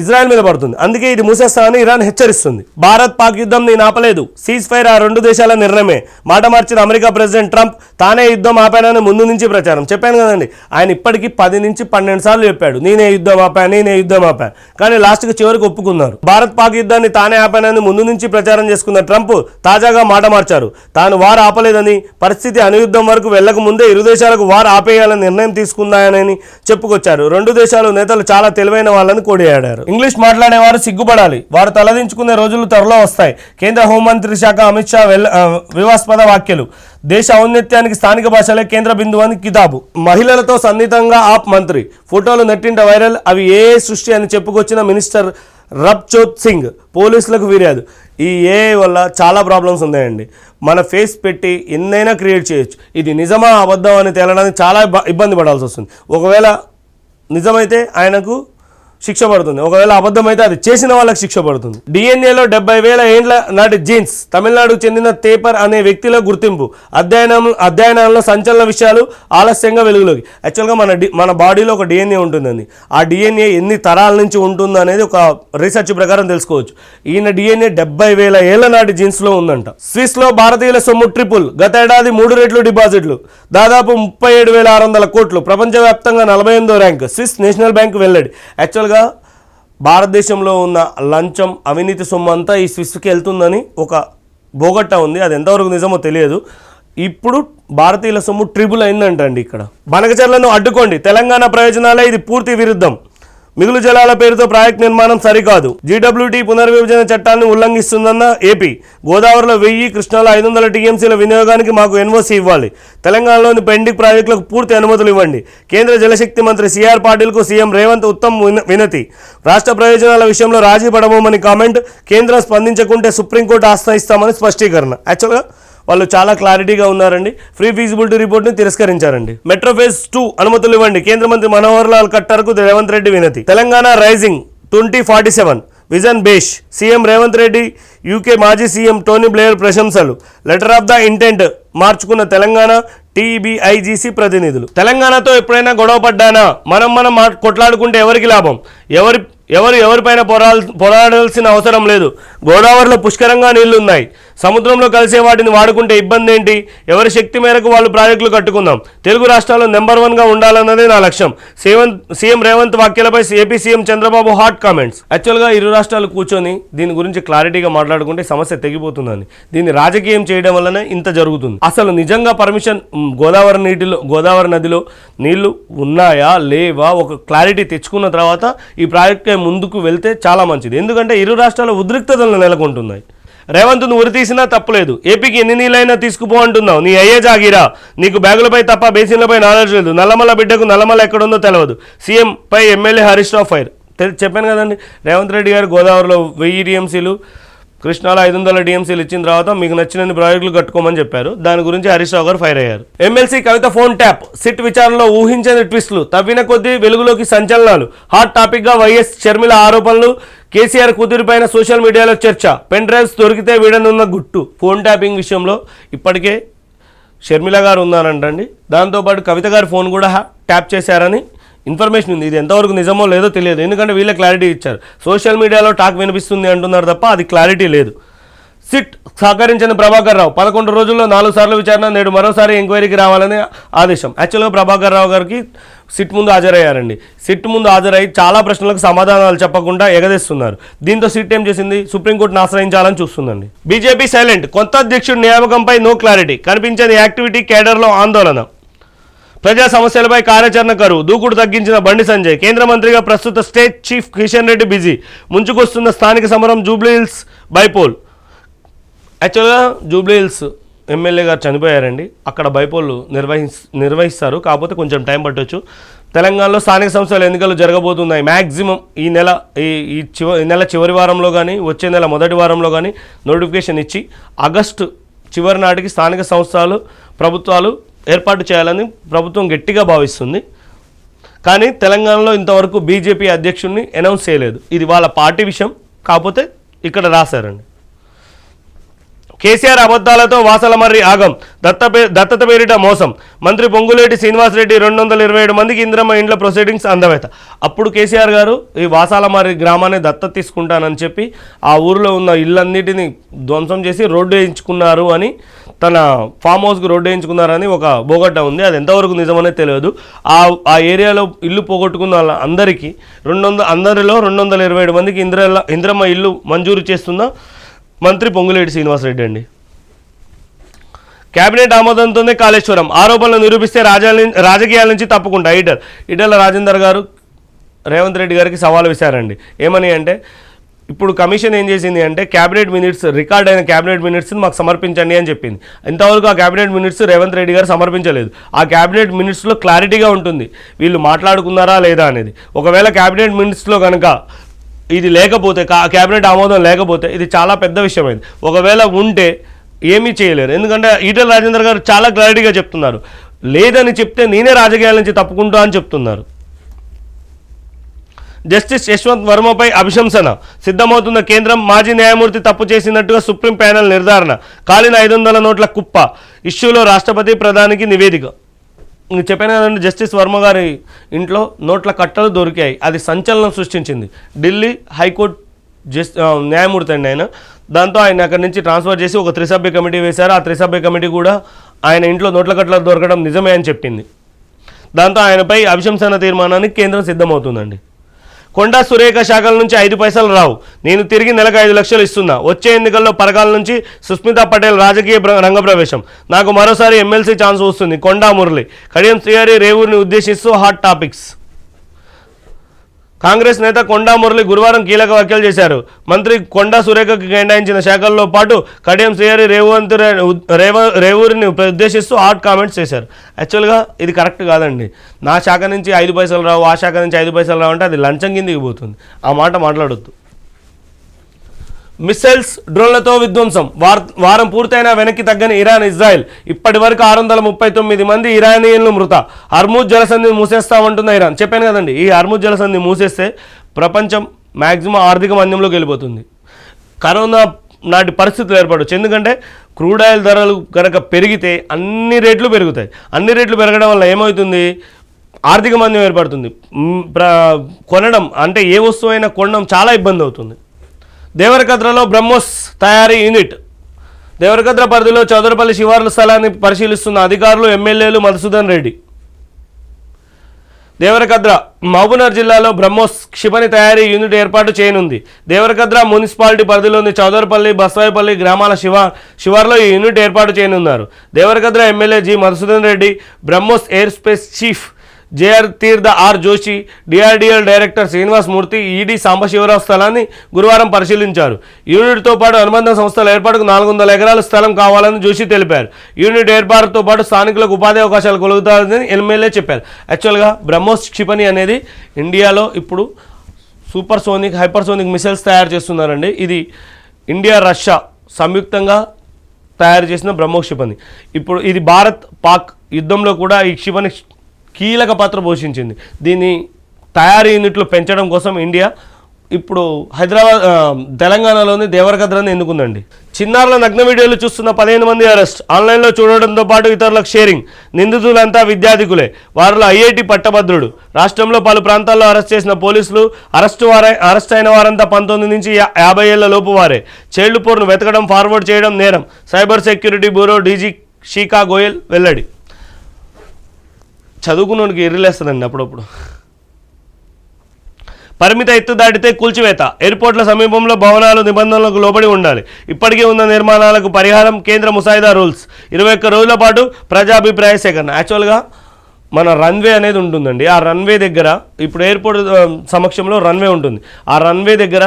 ఇజ్రాయెల్ మీద పడుతుంది. అందుకే ఇది మూసేస్తామని ఇరాన్ హెచ్చరిస్తుంది. భారత్ పాక్ యుద్ధం నేను ఆపలేదు, సీజ్ ఫైర్ ఆ 2 దేశాల నిర్ణయమే. మాట మార్చిన అమెరికా ప్రెసిడెంట్ ట్రంప్. తానే యుద్ధం ఆపానని ముందు నుంచి ప్రచారం. చెప్పాను కదండి, ఆయన ఇప్పటికీ 10 నుంచి 12 సార్లు చెప్పాడు నేనే యుద్ధం ఆపాను, కానీ లాస్ట్కి చివరికి ఒప్పుకున్నారు. భారత్ పాక్ యుద్ధాన్ని తానే ఆపానని ముందు నుంచి ప్రచారం చేసుకున్న ట్రంప్ తాజాగా మాట మార్చారు. తాను వార్ ఆపలేదని, పరిస్థితి అణుయుద్ధం వరకు వెళ్లక ముందే 2 దేశాలకు వార్ ఆపేయాలని నిర్ణయం తీసుకున్నాయని చెప్పుకొచ్చారు. 2 దేశాలు నేతలు చాలా తెలివైన వాళ్ళని కొనియాడారు. ఇంగ్లీష్ మాట్లాడేవారు సిగ్గుపడాలి, వారు తలదించుకునే రోజులు త్వరలో వస్తాయి. కేంద్ర హోంమంత్రి శాఖ అమిత్ షా వివాదాస్పద వ్యాఖ్యలు. దేశ ఔన్నత్యానికి స్థానిక భాషలే కేంద్ర బిందువు అని కితాబు. మహిళలతో సన్నిహితంగా ఆప్ మంత్రి. ఫోటోలు నెట్టింట వైరల్, అవి ఏ సృష్టి అని చెప్పుకొచ్చిన మినిస్టర్ రబ్చోత్ సింగ్ పోలీసులకు ఫిర్యాదు. ఈ ఏఐ వల్ల చాలా ప్రాబ్లమ్స్ ఉన్నాయండి. మన ఫేస్ పెట్టి ఎన్నైనా క్రియేట్ చేయొచ్చు. ఇది నిజమా అబద్ధం అని తేలడానికి చాలా ఇబ్బంది పడాల్సి వస్తుంది. ఒకవేళ నిజమైతే ఆయనకు శిక్ష పడుతుంది, ఒకవేళ అబద్ధమైతే అది చేసిన వాళ్ళకి శిక్ష పడుతుంది. డిఎన్ఏలో 70,000 ఏండ్ల నాటి జీన్స్. తమిళనాడుకు చెందిన తేపర్ అనే వ్యక్తిలో గుర్తింపు. అధ్యయనాల్లో సంచలన విషయాలు ఆలస్యంగా వెలుగులోకి. యాక్చువల్గా మన బాడీలో ఒక డిఎన్ఏ ఉంటుందండి. ఆ డిఎన్ఏ ఎన్ని తరాల నుంచి ఉంటుంది అనేది ఒక రీసెర్చ్ ప్రకారం తెలుసుకోవచ్చు. ఈయన డిఎన్ఏ 70,000 ఏళ్ల నాటి జీన్స్లో ఉందంట. స్విస్లో భారతీయుల సొమ్ము ట్రిపుల్. గత ఏడాది 3 రెట్లు డిపాజిట్లు, దాదాపు 37,600 కోట్లు. ప్రపంచవ్యాప్తంగా 48వ ర్యాంక్. స్విస్ నేషనల్ బ్యాంక్ వెల్లడి. యాక్చువల్గా భారతదేశంలో ఉన్న లంచం అవినీతి సొమ్ము అంతా ఈ స్విస్కి వెళ్తుందని ఒక బోగట్టా ఉంది. అది ఎంతవరకు నిజమో తెలియదు. ఇప్పుడు భారతీయుల సొమ్ము ట్రిపుల్ అయిందంటండి. ఇక్కడ బనకచర్లను అడ్డుకోండి, తెలంగాణ ప్రయోజనాలే ఇది పూర్తి విరుద్ధం. మిగులు జలాల పేరుతో ప్రాజెక్ట్ నిర్మాణం సరికాదు. జీడబ్ల్యూటీ పునర్విభజన చట్టాన్ని ఉల్లంఘిస్తుందన్న ఏపీ. గోదావరిలో 1000, కృష్ణాలో 500 టీఎంసీల వినియోగానికి మాకు ఎన్ఓసీ ఇవ్వాలి. తెలంగాణలోని పెండింగ్ ప్రాజెక్టులకు పూర్తి అనుమతులు ఇవ్వండి. కేంద్ర జలశక్తి మంత్రి సిఆర్ పాటిల్కు సీఎం రేవంత్ ఉత్తమ్ వినతి. రాష్ట్ర ప్రయోజనాల విషయంలో రాజీ పడబోమని కామెంట్. కేంద్రం స్పందించకుంటే సుప్రీంకోర్టు ఆశ్రయిస్తామని స్పష్టీకరణ. యాక్చువల్గా వాళ్ళు చాలా క్లారిటీగా ఉన్నారండి. ఫ్రీ ఫీజిబిలిటీ రిపోర్ట్ని తిరస్కరించారండి. మెట్రో ఫేజ్ 2 అనుమతులు ఇవ్వండి. కేంద్ర మంత్రి మనోహర్ లాల్ ఖట్టర్కు రేవంత్ రెడ్డి వినతి. Telangana rising 2047 vision బేష్. CM Revanth Reddy UK మాజీ సీఎం టోనీ బ్లేయర్ ప్రశంసలు. లెటర్ ఆఫ్ ద ఇంటెంట్ మార్చుకున్న తెలంగాణ టీబీఐజీసీ ప్రతినిధులు. తెలంగాణతో ఎప్పుడైనా గొడవ పడ్డానా? మనం కొట్లాడుకుంటే ఎవరికి లాభం? ఎవరిపైన పోరాడాల్సిన అవసరం లేదు. గోదావరిలో పుష్కరంగా నీళ్లు ఉన్నాయి. సముద్రంలో కలిసే వాటిని వాడుకుంటే ఇబ్బంది ఏంటి? ఎవరి శక్తి మేరకు వాళ్ళు ప్రాజెక్టులు కట్టుకుందాం. తెలుగు రాష్ట్రాల్లో నెంబర్ 1గా ఉండాలన్నదే నా లక్ష్యం. సీఎం రేవంత్ వ్యాఖ్యలపై AP CM Chandrababu hot comments. యాక్చువల్గా ఇరు రాష్ట్రాలు కూర్చొని దీని గురించి క్లారిటీగా మాట్లాడుకుంటే సమస్య తెగిపోతుందని. దీన్ని రాజకీయం చేయడం వల్లనే ఇంత జరుగుతుంది. అసలు నిజంగా పర్మిషన్ గోదావరి నదిలో నీళ్లు ఉన్నాయా లేవా ఒక క్లారిటీ తెచ్చుకున్న తర్వాత ఈ ప్రాజెక్ట్ ముందుకు వెళ్తే చాలా మంచిది. ఎందుకంటే ఇరు రాష్ట్రాల ఉద్రిక్తతలు నెలకొంటున్నాయి. రేవంత్ను ఉరితీసినా తప్పలేదు. ఏపీకి ఎన్ని నీళ్ళైనా తీసుకుపో అంటున్నావు. నీ అయ్యే జాగిరా. నీకు బ్యాగులపై తప్ప బేసిన్లపై నాలెడ్జ్ లేదు. నల్లమల్ల బిడ్డకు నల్లమల్ల ఎక్కడుందో తెలియదు. సీఎం పై ఎమ్మెల్యే హరీష్ రావు ఫైర్. చెప్పాను కదండి, రేవంత్ రెడ్డి గారు గోదావరిలో 1000 టీఎంసీలు, కృష్ణాలో 500 టీఎంసీలు ఇచ్చిన తర్వాత మీకు నచ్చినన్ని ప్రాజెక్టులు కట్టుకోమని చెప్పారు. దాని గురించి హరీష్ రావు గారు ఫైర్ అయ్యారు. ఎమ్మెల్సీ కవిత ఫోన్ ట్యాప్. సిట్ విచారణలో ఊహించని ట్విస్టులు. తవ్విన కొద్దీ వెలుగులోకి సంచలనాలు. హాట్ టాపిక్గా వైఎస్ షర్మిల ఆరోపణలు. కేసీఆర్ కూతురిపైన సోషల్ మీడియాలో చర్చ. పెన్ డ్రైవ్స్ దొరికితే వీడనున్న గుట్టు. ఫోన్ ట్యాపింగ్ విషయంలో ఇప్పటికే షర్మిల గారు ఉన్నారంటండి. దాంతోపాటు కవిత గారి ఫోన్ కూడా ట్యాప్ చేశారని ఇన్ఫర్మేషన్ ఉంది. ఇది ఎంతవరకు నిజమో లేదో తెలియదు. ఎందుకంటే వీళ్ళే క్లారిటీ ఇచ్చారు. సోషల్ మీడియాలో టాక్ వినిపిస్తుంది అంటున్నారు తప్ప అది క్లారిటీ లేదు. సిట్ సహకరించిన ప్రభాకర్ రావు. 11 రోజుల్లో 4 సార్లు విచారణ. నేడు మరోసారి ఎంక్వైరీకి రావాలని ఆదేశం. యాక్చువల్గా ప్రభాకర్ రావు గారికి సిట్ ముందు హాజరయ్యారండి. సిట్ ముందు హాజరై చాలా ప్రశ్నలకు సమాధానాలు చెప్పకుండా ఎగదేస్తున్నారు. దీంతో సిట్ ఏం చేసింది? సుప్రీంకోర్టును ఆశ్రయించాలని చూస్తుందండి. BJP silent. కొత్త అధ్యక్షుడి నియామకంపై నో క్లారిటీ. కనిపించని యాక్టివిటీ. కేడర్లో ఆందోళన. ప్రజా సమస్యలపై కార్యాచరణ కరువు. దూకుడు తగ్గించిన బండి సంజయ్. కేంద్ర మంత్రిగా ప్రస్తుత state chief Kishan Reddy busy. ముంచుకొస్తున్న స్థానిక సమరం. జూబ్లీహిల్స్ బైపోల్. యాక్చువల్గా జూబ్లీహిల్స్ ఎమ్మెల్యే గారు చనిపోయారండి. అక్కడ బైపోల్ నిర్వహిస్తారు. కాకపోతే కొంచెం టైం పట్టవచ్చు. తెలంగాణలో స్థానిక సంస్థల ఎన్నికలు జరగబోతున్నాయి. మ్యాక్సిమం ఈ నెల చివరి వారంలో కానీ వచ్చే నెల మొదటి వారంలో కానీ నోటిఫికేషన్ ఇచ్చి ఆగస్టు చివరి నాటికి స్థానిక సంస్థలు ప్రభుత్వాలు ఏర్పాటు చేయాలని ప్రభుత్వం గట్టిగా భావిస్తుంది. కానీ తెలంగాణలో ఇంతవరకు బీజేపీ అధ్యక్షుడిని అనౌన్స్ చేయలేదు. ఇది వాళ్ళ పార్టీ విషయం. కాకపోతే ఇక్కడ రాశారండి. కేసీఆర్ అబద్ధాలతో వాసలమర్రి ఆగం. దత్తత పేరిట మోసం. మంత్రి పొంగులేటి శ్రీనివాసరెడ్డి 227 మందికి ఇందిరమ్మ ఇండ్ల ప్రొసీడింగ్స్ అందవేత. అప్పుడు కేసీఆర్ గారు ఈ వాసాలమర్రి గ్రామాన్ని దత్తత తీసుకుంటానని చెప్పి ఆ ఊరిలో ఉన్న ఇళ్ళన్నిటిని ధ్వంసం చేసి రోడ్డు వేయించుకున్నారు అని, తన ఫామ్ హౌస్కి రోడ్డు వేయించుకున్నారని ఒక బోగట్ట ఉంది. అది ఎంతవరకు నిజమనే తెలియదు. ఆ ఏరియాలో ఇల్లు పోగొట్టుకున్న వాళ్ళ అందరికీ అందరిలో 227 మందికి ఇందిరమ్మ ఇల్లు మంజూరు చేస్తున్న మంత్రి పొంగులేటి శ్రీనివాసరెడ్డి అండి. కేబినెట్ ఆమోదంతోనే కాళేశ్వరం. ఆరోపణలు నిరూపిస్తే రాజకీయాల నుంచి తప్పుకుంటా. ఈటెల రాజేందర్ గారు రేవంత్ రెడ్డి గారికి సవాల్ విసారండి. ఏమని అంటే, ఇప్పుడు కమిషన్ ఏం చేసింది అంటే క్యాబినెట్ మినిట్స్, రికార్డ్ అయిన క్యాబినెట్ మినిట్స్ని మాకు సమర్పించండి అని చెప్పింది. ఇంతవరకు ఆ క్యాబినెట్ మినిట్స్ రేవంత్ రెడ్డి గారు సమర్పించలేదు. ఆ క్యాబినెట్ మినిట్స్లో క్లారిటీగా ఉంటుంది వీళ్ళు మాట్లాడుకున్నారా లేదా అనేది. ఒకవేళ క్యాబినెట్ మినిట్స్లో కనుక ఇది లేకపోతే క్యాబినెట్ ఆమోదం లేకపోతే ఇది చాలా పెద్ద విషయం అయింది. ఒకవేళ ఉంటే ఏమీ చేయలేరు. ఎందుకంటే ఈటెల రాజేందర్ గారు చాలా క్లారిటీగా చెప్తున్నారు, లేదని చెప్తే నేనే రాజకీయాల నుంచి తప్పుకుంటా అని చెప్తున్నారు. జస్టిస్ యశ్వంత్ వర్మపై అభిశంసన, సిద్ధమవుతున్న కేంద్రం, మాజీ న్యాయమూర్తి తప్పు చేసినట్టుగా సుప్రీం ప్యానెల్ నిర్ధారణ, కాలిన 500 నోట్ల కుప్ప, ఇష్యూలో రాష్ట్రపతి ప్రధానికి నివేదిక. చెప్పాను కదండి, జస్టిస్ వర్మ గారి ఇంట్లో నోట్ల కట్టలు దొరికాయి. అది సంచలనం సృష్టించింది. ఢిల్లీ హైకోర్టు న్యాయమూర్తి అండి ఆయన. దాంతో ఆయన అక్కడి నుంచి ట్రాన్స్ఫర్ చేసి ఒక 3 సభ్య కమిటీ వేశారు. ఆ 3 సభ్య కమిటీ కూడా ఆయన ఇంట్లో నోట్ల కట్టలు దొరకడం నిజమే అని చెప్పింది. దాంతో ఆయనపై అభిశంసన తీర్మానానికి కేంద్రం సిద్ధమవుతుందండి. కొండా సురేఖ శాఖల నుంచి 5 పైసలు రావు, నేను తిరిగి నెలకు 5 లక్షలు ఇస్తున్నా, వచ్చే ఎన్నికల్లో పరకాల నుంచి సుస్మితా పటేల్ రాజకీయ రంగప్రవేశం, నాకు మరోసారి ఎమ్మెల్సీ ఛాన్స్ వస్తుంది, కొండా మురళి. Kadiyam Srihari రేవూరిని ఉద్దేశిస్తూ hot topics. కాంగ్రెస్ నేత కొండా మురళి గురువారం కీలక వ్యాఖ్యలు చేశారు. మంత్రి కొండా సురేఖకు కేటాయించిన శాఖల్లో పాటు కడియం శ్రీహరి రేవూరిని ఉద్దేశిస్తూ హాట్ కామెంట్స్ చేశారు. యాక్చువల్గా ఇది కరెక్ట్ కాదండి. నా శాఖ నుంచి 5 పైసలు రావు, ఆ శాఖ నుంచి 5 పైసలు రావు అంటే అది లంచం కిందికి పోతుంది. ఆ మాట మాట్లాడొద్దు. మిస్సైల్స్, డ్రోన్లతో విధ్వంసం, వారం పూర్తయినా వెనక్కి తగ్గని ఇరాన్, ఇజ్రాయెల్. ఇప్పటి వరకు 639 మంది ఇరానియన్లు మృత. Hormuz జలసంధిని మూసేస్తామంటున్న Iran. చెప్పాను కదండి, ఈ హర్ముజ్ జలసంధిని మూసేస్తే ప్రపంచం మ్యాక్సిమం ఆర్థిక మాంద్యంలోకి వెళ్ళిపోతుంది. కరోనా నాటి పరిస్థితులు ఏర్పడవచ్చు. ఎందుకంటే క్రూడ్ ఆయిల్ ధరలు కనుక పెరిగితే అన్ని రేట్లు పెరుగుతాయి. అన్ని రేట్లు పెరగడం వల్ల ఏమవుతుంది, ఆర్థిక మాంద్యం ఏర్పడుతుంది. కొనడం అంటే ఏ వస్తువు అయినా కొనడం చాలా ఇబ్బంది అవుతుంది. దేవరకద్రలో బ్రహ్మోస్ తయారీ యూనిట్. దేవరకద్ర పరిధిలో చౌదరపల్లి శివార్ల స్థలాన్ని పరిశీలిస్తున్న అధికారులు, ఎమ్మెల్యేలు మధుసూదన్ రెడ్డి. దేవరకద్ర మహబూబ్నగర్ జిల్లాలో బ్రహ్మోస్ క్షిపణి తయారీ యూనిట్ ఏర్పాటు చేయనుంది. దేవరకద్ర మున్సిపాలిటీ పరిధిలోని చౌదరపల్లి, బస్వాయిపల్లి గ్రామాల శివార్లో ఈ యూనిట్ ఏర్పాటు చేయనున్నారు. Devarakadra MLA G Madhusudan Reddy, BrahMos air space chief JR Tirtha are Joshi, DRDL director Srinivas Murthy, ED Sambasivarao స్థలాన్ని గురువారం పరిశీలించారు. యూనిట్తో పాటు అనుబంధ సంస్థల ఏర్పాటుకు 400 ఎకరాల స్థలం కావాలని జోషి తెలిపారు. యూనిట్ ఏర్పాటుతో పాటు స్థానికులకు ఉపాధి అవకాశాలు కలుగుతాయని ఎమ్మెల్యే చెప్పారు. యాక్చువల్గా బ్రహ్మోస్ క్షిపణి అనేది ఇండియాలో ఇప్పుడు సూపర్సోనిక్, హైపర్సోనిక్ మిసైల్స్ తయారు చేస్తున్నారండి. ఇది ఇండియా, రష్యా సంయుక్తంగా తయారు చేసిన బ్రహ్మోస్ క్షిపణి. ఇప్పుడు ఇది భారత్ పాక్ యుద్ధంలో కూడా ఈ క్షిపణి కీలక పాత్ర పోషించింది. దీన్ని తయారీ యూనిట్లు పెంచడం కోసం ఇండియా ఇప్పుడు తెలంగాణలోని దేవరకద్రని ఎన్నుకుందండి. చిన్నారుల నగ్న వీడియోలు చూస్తున్న 15 మంది అరెస్ట్. ఆన్లైన్లో చూడడంతో పాటు ఇతరులకు షేరింగ్. నిందితులంతా విద్యార్థికులే. వారిలో ఐఐటి పట్టభద్రుడు. రాష్ట్రంలో పలు ప్రాంతాల్లో అరెస్ట్ చేసిన పోలీసులు అరెస్ట్ అయిన వారంతా 19 నుంచి 50 ఏళ్ల లోపు వారే. చైల్డ్ పోర్ను వెతకడం, ఫార్వర్డ్ చేయడం నేరం. Cyber security bureau DG షీకా Goyal వెల్లడి. చదువుకున్నోడికి ఎర్రిలేస్తుందండి అప్పుడప్పుడు. పరిమిత ఎత్తు దాటితే కూల్చివేత. ఎయిర్పోర్ట్ల సమీపంలో భవనాలు నిబంధనలకు లోబడి ఉండాలి. ఇప్పటికే ఉన్న నిర్మాణాలకు పరిహారం, కేంద్ర ముసాయిదా రూల్స్. 21 రోజుల పాటు ప్రజాభిప్రాయ సేకరణ. యాక్చువల్గా మన రన్వే అనేది ఉంటుందండి. ఆ రన్వే దగ్గర ఇప్పుడు ఎయిర్పోర్ట్ సమక్షంలో రన్వే ఉంటుంది. ఆ రన్వే దగ్గర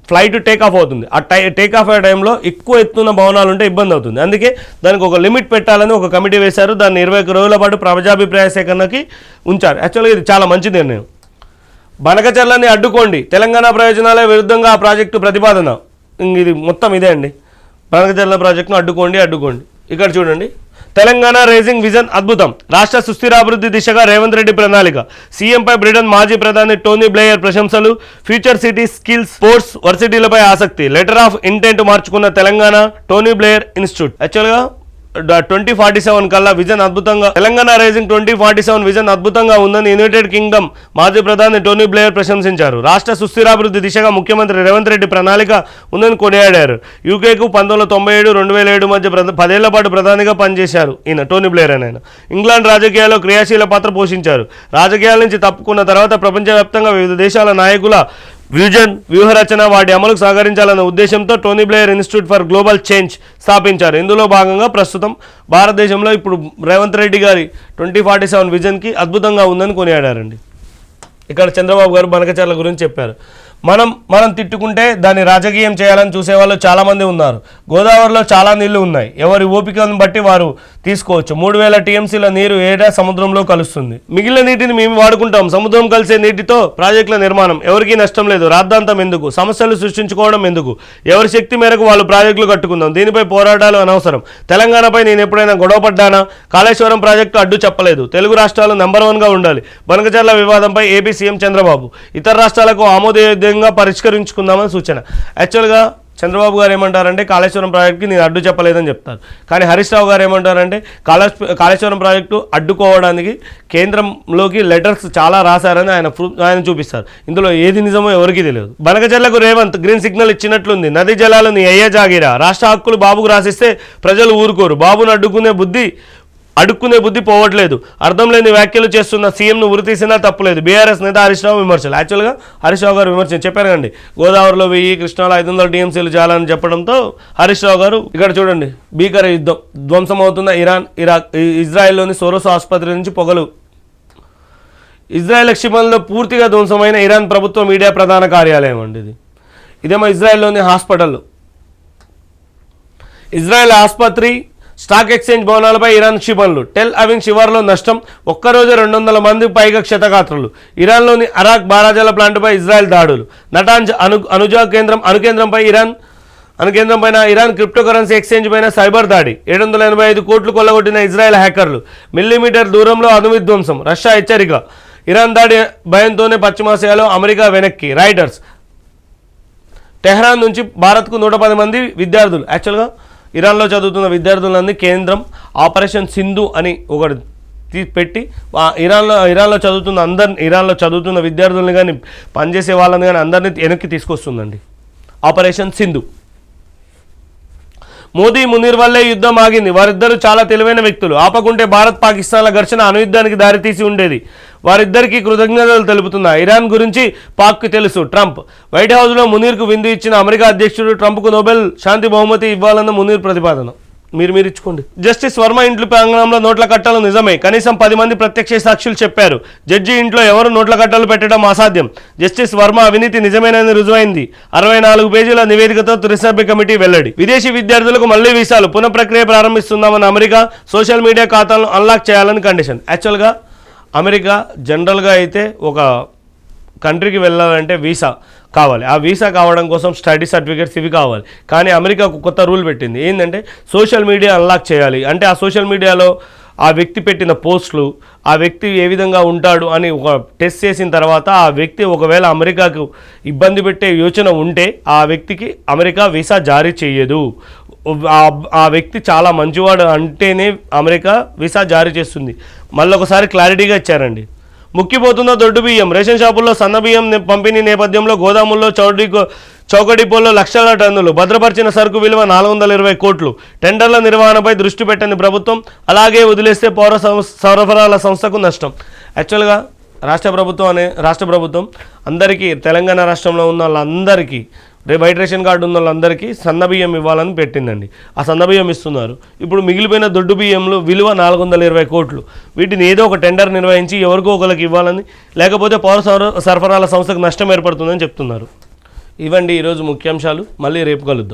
ఫ్లైట్ టేకాఫ్ అవుతుంది. ఆ టేకాఫ్ అయ్యే టైంలో ఎక్కువ ఎత్తున్న భవనాలు ఉంటే ఇబ్బంది అవుతుంది. అందుకే దానికి ఒక లిమిట్ పెట్టాలని ఒక కమిటీ వేశారు. దాన్ని 21 రోజుల పాటు ప్రజాభిప్రాయ సేకరణకి ఉంచారు. యాక్చువల్గా ఇది చాలా మంచి నిర్ణయం. బనకచర్లని అడ్డుకోండి, తెలంగాణ ప్రయోజనాల విరుద్ధంగా ఆ ప్రాజెక్టు ప్రతిపాదన. ఇది మొత్తం ఇదే అండి. బనకచర్ల ప్రాజెక్టును అడ్డుకోండి. ఇక్కడ చూడండి, తెలంగాణ రైజింగ్ విజన్ అద్భుతం, రాష్ట్ర సుస్థిరాభివృద్ధి దిశగా రేవంత్ రెడ్డి ప్రణాళిక. సీఎంపై బ్రిటన్ మాజీ ప్రధాని టోనీ బ్లేయర్ ప్రశంసలు. ఫ్యూచర్ సిటీ, స్కిల్స్, స్పోర్ట్స్, వర్సిటీలపై ఆసక్తి. లెటర్ ఆఫ్ ఇంటెంట్ మార్చుకున్న తెలంగాణ టోనీ బ్లేయర్ ఇన్స్టిట్యూట్. యాక్చువల్గా 2047 కల్లా విజన్ అద్భుతంగా, తెలంగాణ రైజింగ్ 2047 విజన్ అద్భుతంగా ఉందని యునైటెడ్ కింగ్డమ్ మాజీ ప్రధాని టోనీ బ్లేయర్ ప్రశంసించారు. రాష్ట్ర సుస్థిరాభివృద్ధి దిశగా ముఖ్యమంత్రి రేవంత్ రెడ్డి ప్రణాళిక ఉందని కొనియాడారు. యూకేకు 1997, 2007 మధ్య 10 ఏళ్ల పాటు ప్రధానిగా పనిచేశారు ఈయన టోనీ బ్లేయర్ అని. ఆయన ఇంగ్లాండ్ రాజకీయాల్లో క్రియాశీల పాత్ర పోషించారు. రాజకీయాల నుంచి తప్పుకున్న తర్వాత ప్రపంచవ్యాప్తంగా వివిధ దేశాల నాయకుల విజన్, వ్యూహరచన, వాటి అమలుకు సహకరించాలన్న ఉద్దేశంతో Tony Blair institute for global change స్థాపించారు. ఇందులో భాగంగా ప్రస్తుతం భారతదేశంలో ఇప్పుడు రేవంత్ రెడ్డి గారి 2047 విజన్కి అద్భుతంగా ఉందని కొనియాడారండి. ఇక్కడ చంద్రబాబు గారు బనకచర్ల గురించి చెప్పారు. మనం తిట్టుకుంటే దాన్ని రాజకీయం చేయాలని చూసేవాళ్ళు చాలామంది ఉన్నారు. గోదావరిలో చాలా నీళ్లు ఉన్నాయి, ఎవరి ఓపికను బట్టి వారు తీసుకోవచ్చు. 3000 టీఎంసీల నీరు ఏడా సముద్రంలో కలుస్తుంది. మిగిలిన నీటిని మేము వాడుకుంటాం. సముద్రం కలిసే నీటితో ప్రాజెక్టుల నిర్మాణం ఎవరికీ నష్టం లేదు. రాద్ధాంతం ఎందుకు, సమస్యలు సృష్టించుకోవడం ఎందుకు? ఎవరి శక్తి మేరకు వాళ్ళు ప్రాజెక్టులు కట్టుకుందాం. దీనిపై పోరాటాలు అనవసరం. తెలంగాణపై నేను ఎప్పుడైనా గొడవపడ్డానా? కాళేశ్వరం ప్రాజెక్టు అడ్డు చెప్పలేదు. తెలుగు రాష్ట్రాలు నెంబర్ 1గా ఉండాలి. బనకచర్ల వివాదంపై ఏపీ సీఎం చంద్రబాబు ఇతర రాష్ట్రాలకు ఆమోదయోగ్యంగా పరిష్కరించుకుందామని సూచన. యాక్చువల్గా చంద్రబాబు గారు ఏమంటారంటే కాళేశ్వరం ప్రాజెక్టుకి నేను అడ్డు చెప్పలేదని చెప్తారు. కానీ హరీష్ రావు గారు ఏమంటారంటే కాళేశ్వరం ప్రాజెక్టు అడ్డుకోవడానికి కేంద్రంలోకి లెటర్స్ చాలా రాశారని ఆయన చూపిస్తారు. ఇందులో ఏది నిజమో ఎవరికీ తెలియదు. బనకచర్లకు రేవంత్ గ్రీన్ సిగ్నల్ ఇచ్చినట్లుంది. నదీ జలాలు నీ అయ్యే జాగిరా. రాష్ట్ర హక్కులు బాబుకు రాసిస్తే ప్రజలు ఊరుకోరు. బాబును అడుక్కునే బుద్ధి పోవట్లేదు. అర్థం లేని వ్యాఖ్యలు చేస్తున్న సీఎంను ఉరితీసినా తప్పులేదు. బీఆర్ఎస్ నేత హరీష్ రావు విమర్శలు. యాక్చువల్గా హరీష్ రావు గారు విమర్శలు చెప్పారు కండి. గోదావరిలో 1000, కృష్ణాలో 500 టీఎంసీలు చాలని చెప్పడంతో హరీష్ రావు గారు ఇక్కడ చూడండి, భీకర యుద్ధం ధ్వంసమవుతున్న ఇజ్రాయెల్లోని సోరోస్ ఆసుపత్రి నుంచి పొగలు. ఇజ్రాయెల్ క్షిపణిలో పూర్తిగా ధ్వంసమైన ఇరాన్ ప్రభుత్వ మీడియా ప్రధాన కార్యాలయం అండి ఇది. ఇదేమో ఇజ్రాయెల్లోని హాస్పిటల్. ఇజ్రాయెల్ ఆసుపత్రి, స్టాక్ ఎక్స్చేంజ్ భవనాలపై ఇరాన్ క్షిపణులు. టెల్ అవివ్ శివార్లో నష్టం. ఒక్కరోజు 200 మంది పైగా క్షతగాత్రులు. ఇరాన్లోని అరాక్ బారాజాల ప్లాంటుపై ఇజ్రాయెల్ దాడులు. నటాంజ్ అనుకేంద్రంపైన ఇరాన్ క్రిప్టోకరెన్సీ ఎక్స్చేంజ్ పైన సైబర్ దాడి. 785 కోట్లు కొల్లగొట్టిన ఇజ్రాయెల్ హ్యాకర్లు. మిల్లీమీటర్ దూరంలో అణువిధ్వంసం. రష్యా హెచ్చరిక. ఇరాన్ దాడి భయంతోనే పశ్చిమాసియాలో అమెరికా వెనక్కి. రాయిటర్స్. టెహ్రాన్ నుంచి భారత్కు 110 మంది విద్యార్థులు. యాక్చువల్గా ఇరాన్లో చదువుతున్న విద్యార్థులన్నీ కేంద్రం ఆపరేషన్ సింధు అని ఒకటి పెట్టి ఇరాన్లో చదువుతున్న విద్యార్థుల్ని కానీ పనిచేసే వాళ్ళని కానీ అందరినీ వెనక్కి తీసుకొస్తుందండి ఆపరేషన్ సింధు. మోదీ మునీర్ వల్లే యుద్ధం ఆగింది. వారిద్దరూ చాలా తెలివైన వ్యక్తులు. ఆపకుంటే భారత్ పాకిస్తాన్ల ఘర్షణ అణుయుద్ధానికి దారితీసి ఉండేది. వారిద్దరికీ కృతజ్ఞతలు తెలుపుతున్నా. ఇరాన్ గురించి పాక్కి తెలుసు. ట్రంప్. వైట్ హౌస్లో మునీర్కు విందు ఇచ్చిన అమెరికా అధ్యక్షుడు ట్రంప్కు నోబెల్ శాంతి బహుమతి ఇవ్వాలన్న మునీర్ ప్రతిపాదన. మీరు ఇచ్చుకోండి. జస్టిస్ వర్మ ఇంట్లో ప్రాంగణంలో నోట్ల కట్టలు నిజమే. కనీసం 10 మంది ప్రత్యక్ష సాక్షులు చెప్పారు. జడ్జి ఇంట్లో ఎవరు నోట్ల కట్టలు పెట్టడం అసాధ్యం. జస్టిస్ వర్మ అవినీతి నిజమేనని రుజువైంది. 64 పేజీల నివేదికతో త్రిసభ్య కమిటీ వెల్లడి. విదేశీ విద్యార్థులకు మళ్లీ వీసాలు. పునః ప్రక్రియ ప్రారంభిస్తున్నామని అమెరికా. సోషల్ మీడియా ఖాతాలను అన్లాక్ చేయాలని కండిషన్. యాక్చువల్గా అమెరికా జనరల్గా అయితే ఒక కంట్రీకి వెళ్ళాలంటే వీసా కావాలి. ఆ వీసా కావడం కోసం స్టడీ సర్టిఫికేట్స్ ఇవి కావాలి. కానీ అమెరికా ఒక కొత్త రూల్ పెట్టింది. ఏంటంటే సోషల్ మీడియా అన్లాక్ చేయాలి. అంటే ఆ సోషల్ మీడియాలో ఆ వ్యక్తి పెట్టిన పోస్టులు, ఆ వ్యక్తి ఏ విధంగా ఉంటాడు అని ఒక టెస్ట్ చేసిన తర్వాత ఆ వ్యక్తి ఒకవేళ అమెరికాకు ఇబ్బంది పెట్టే యోచన ఉంటే ఆ వ్యక్తికి అమెరికా వీసా జారీ చేయదు. ఆ వ్యక్తి చాలా మంచివాడు అంటేనే అమెరికా వీసా జారీ చేస్తుంది. మళ్ళొకసారి క్లారిటీగా ఇచ్చారండి. ముక్కిపోతున్న దొడ్డు బియ్యం. రేషన్ షాపుల్లో సన్న బియ్యం పంపిణీ నేపథ్యంలో గోదాముల్లో చౌక డిపోల్లో లక్షల టన్నులు. భద్రపరిచిన సరుకు విలువ 420 కోట్లు. టెండర్ల నిర్వహణపై దృష్టి పెట్టని ప్రభుత్వం. అలాగే వదిలేస్తే పౌర సరఫరాల సంస్థకు నష్టం. యాక్చువల్గా రాష్ట్ర ప్రభుత్వం అందరికీ, తెలంగాణ రాష్ట్రంలో ఉన్న వాళ్ళందరికీ, వైట్ రేషన్ కార్డు ఉన్న వాళ్ళందరికీ సన్నబియ్యం ఇవ్వాలని పెట్టిందండి. ఆ సన్నబియ్యం ఇస్తున్నారు. ఇప్పుడు మిగిలిపోయిన దొడ్డు బియ్యంలో విలువ 420 కోట్లు. వీటిని ఏదో ఒక టెండర్ నిర్వహించి ఎవరికో ఒకరికి ఇవ్వాలని, లేకపోతే పౌర సరఫరాల సంస్థకు నష్టం ఏర్పడుతుందని చెప్తున్నారు. ఇవండి ఈరోజు ముఖ్యాంశాలు. మళ్ళీ రేపు కలుద్దాం.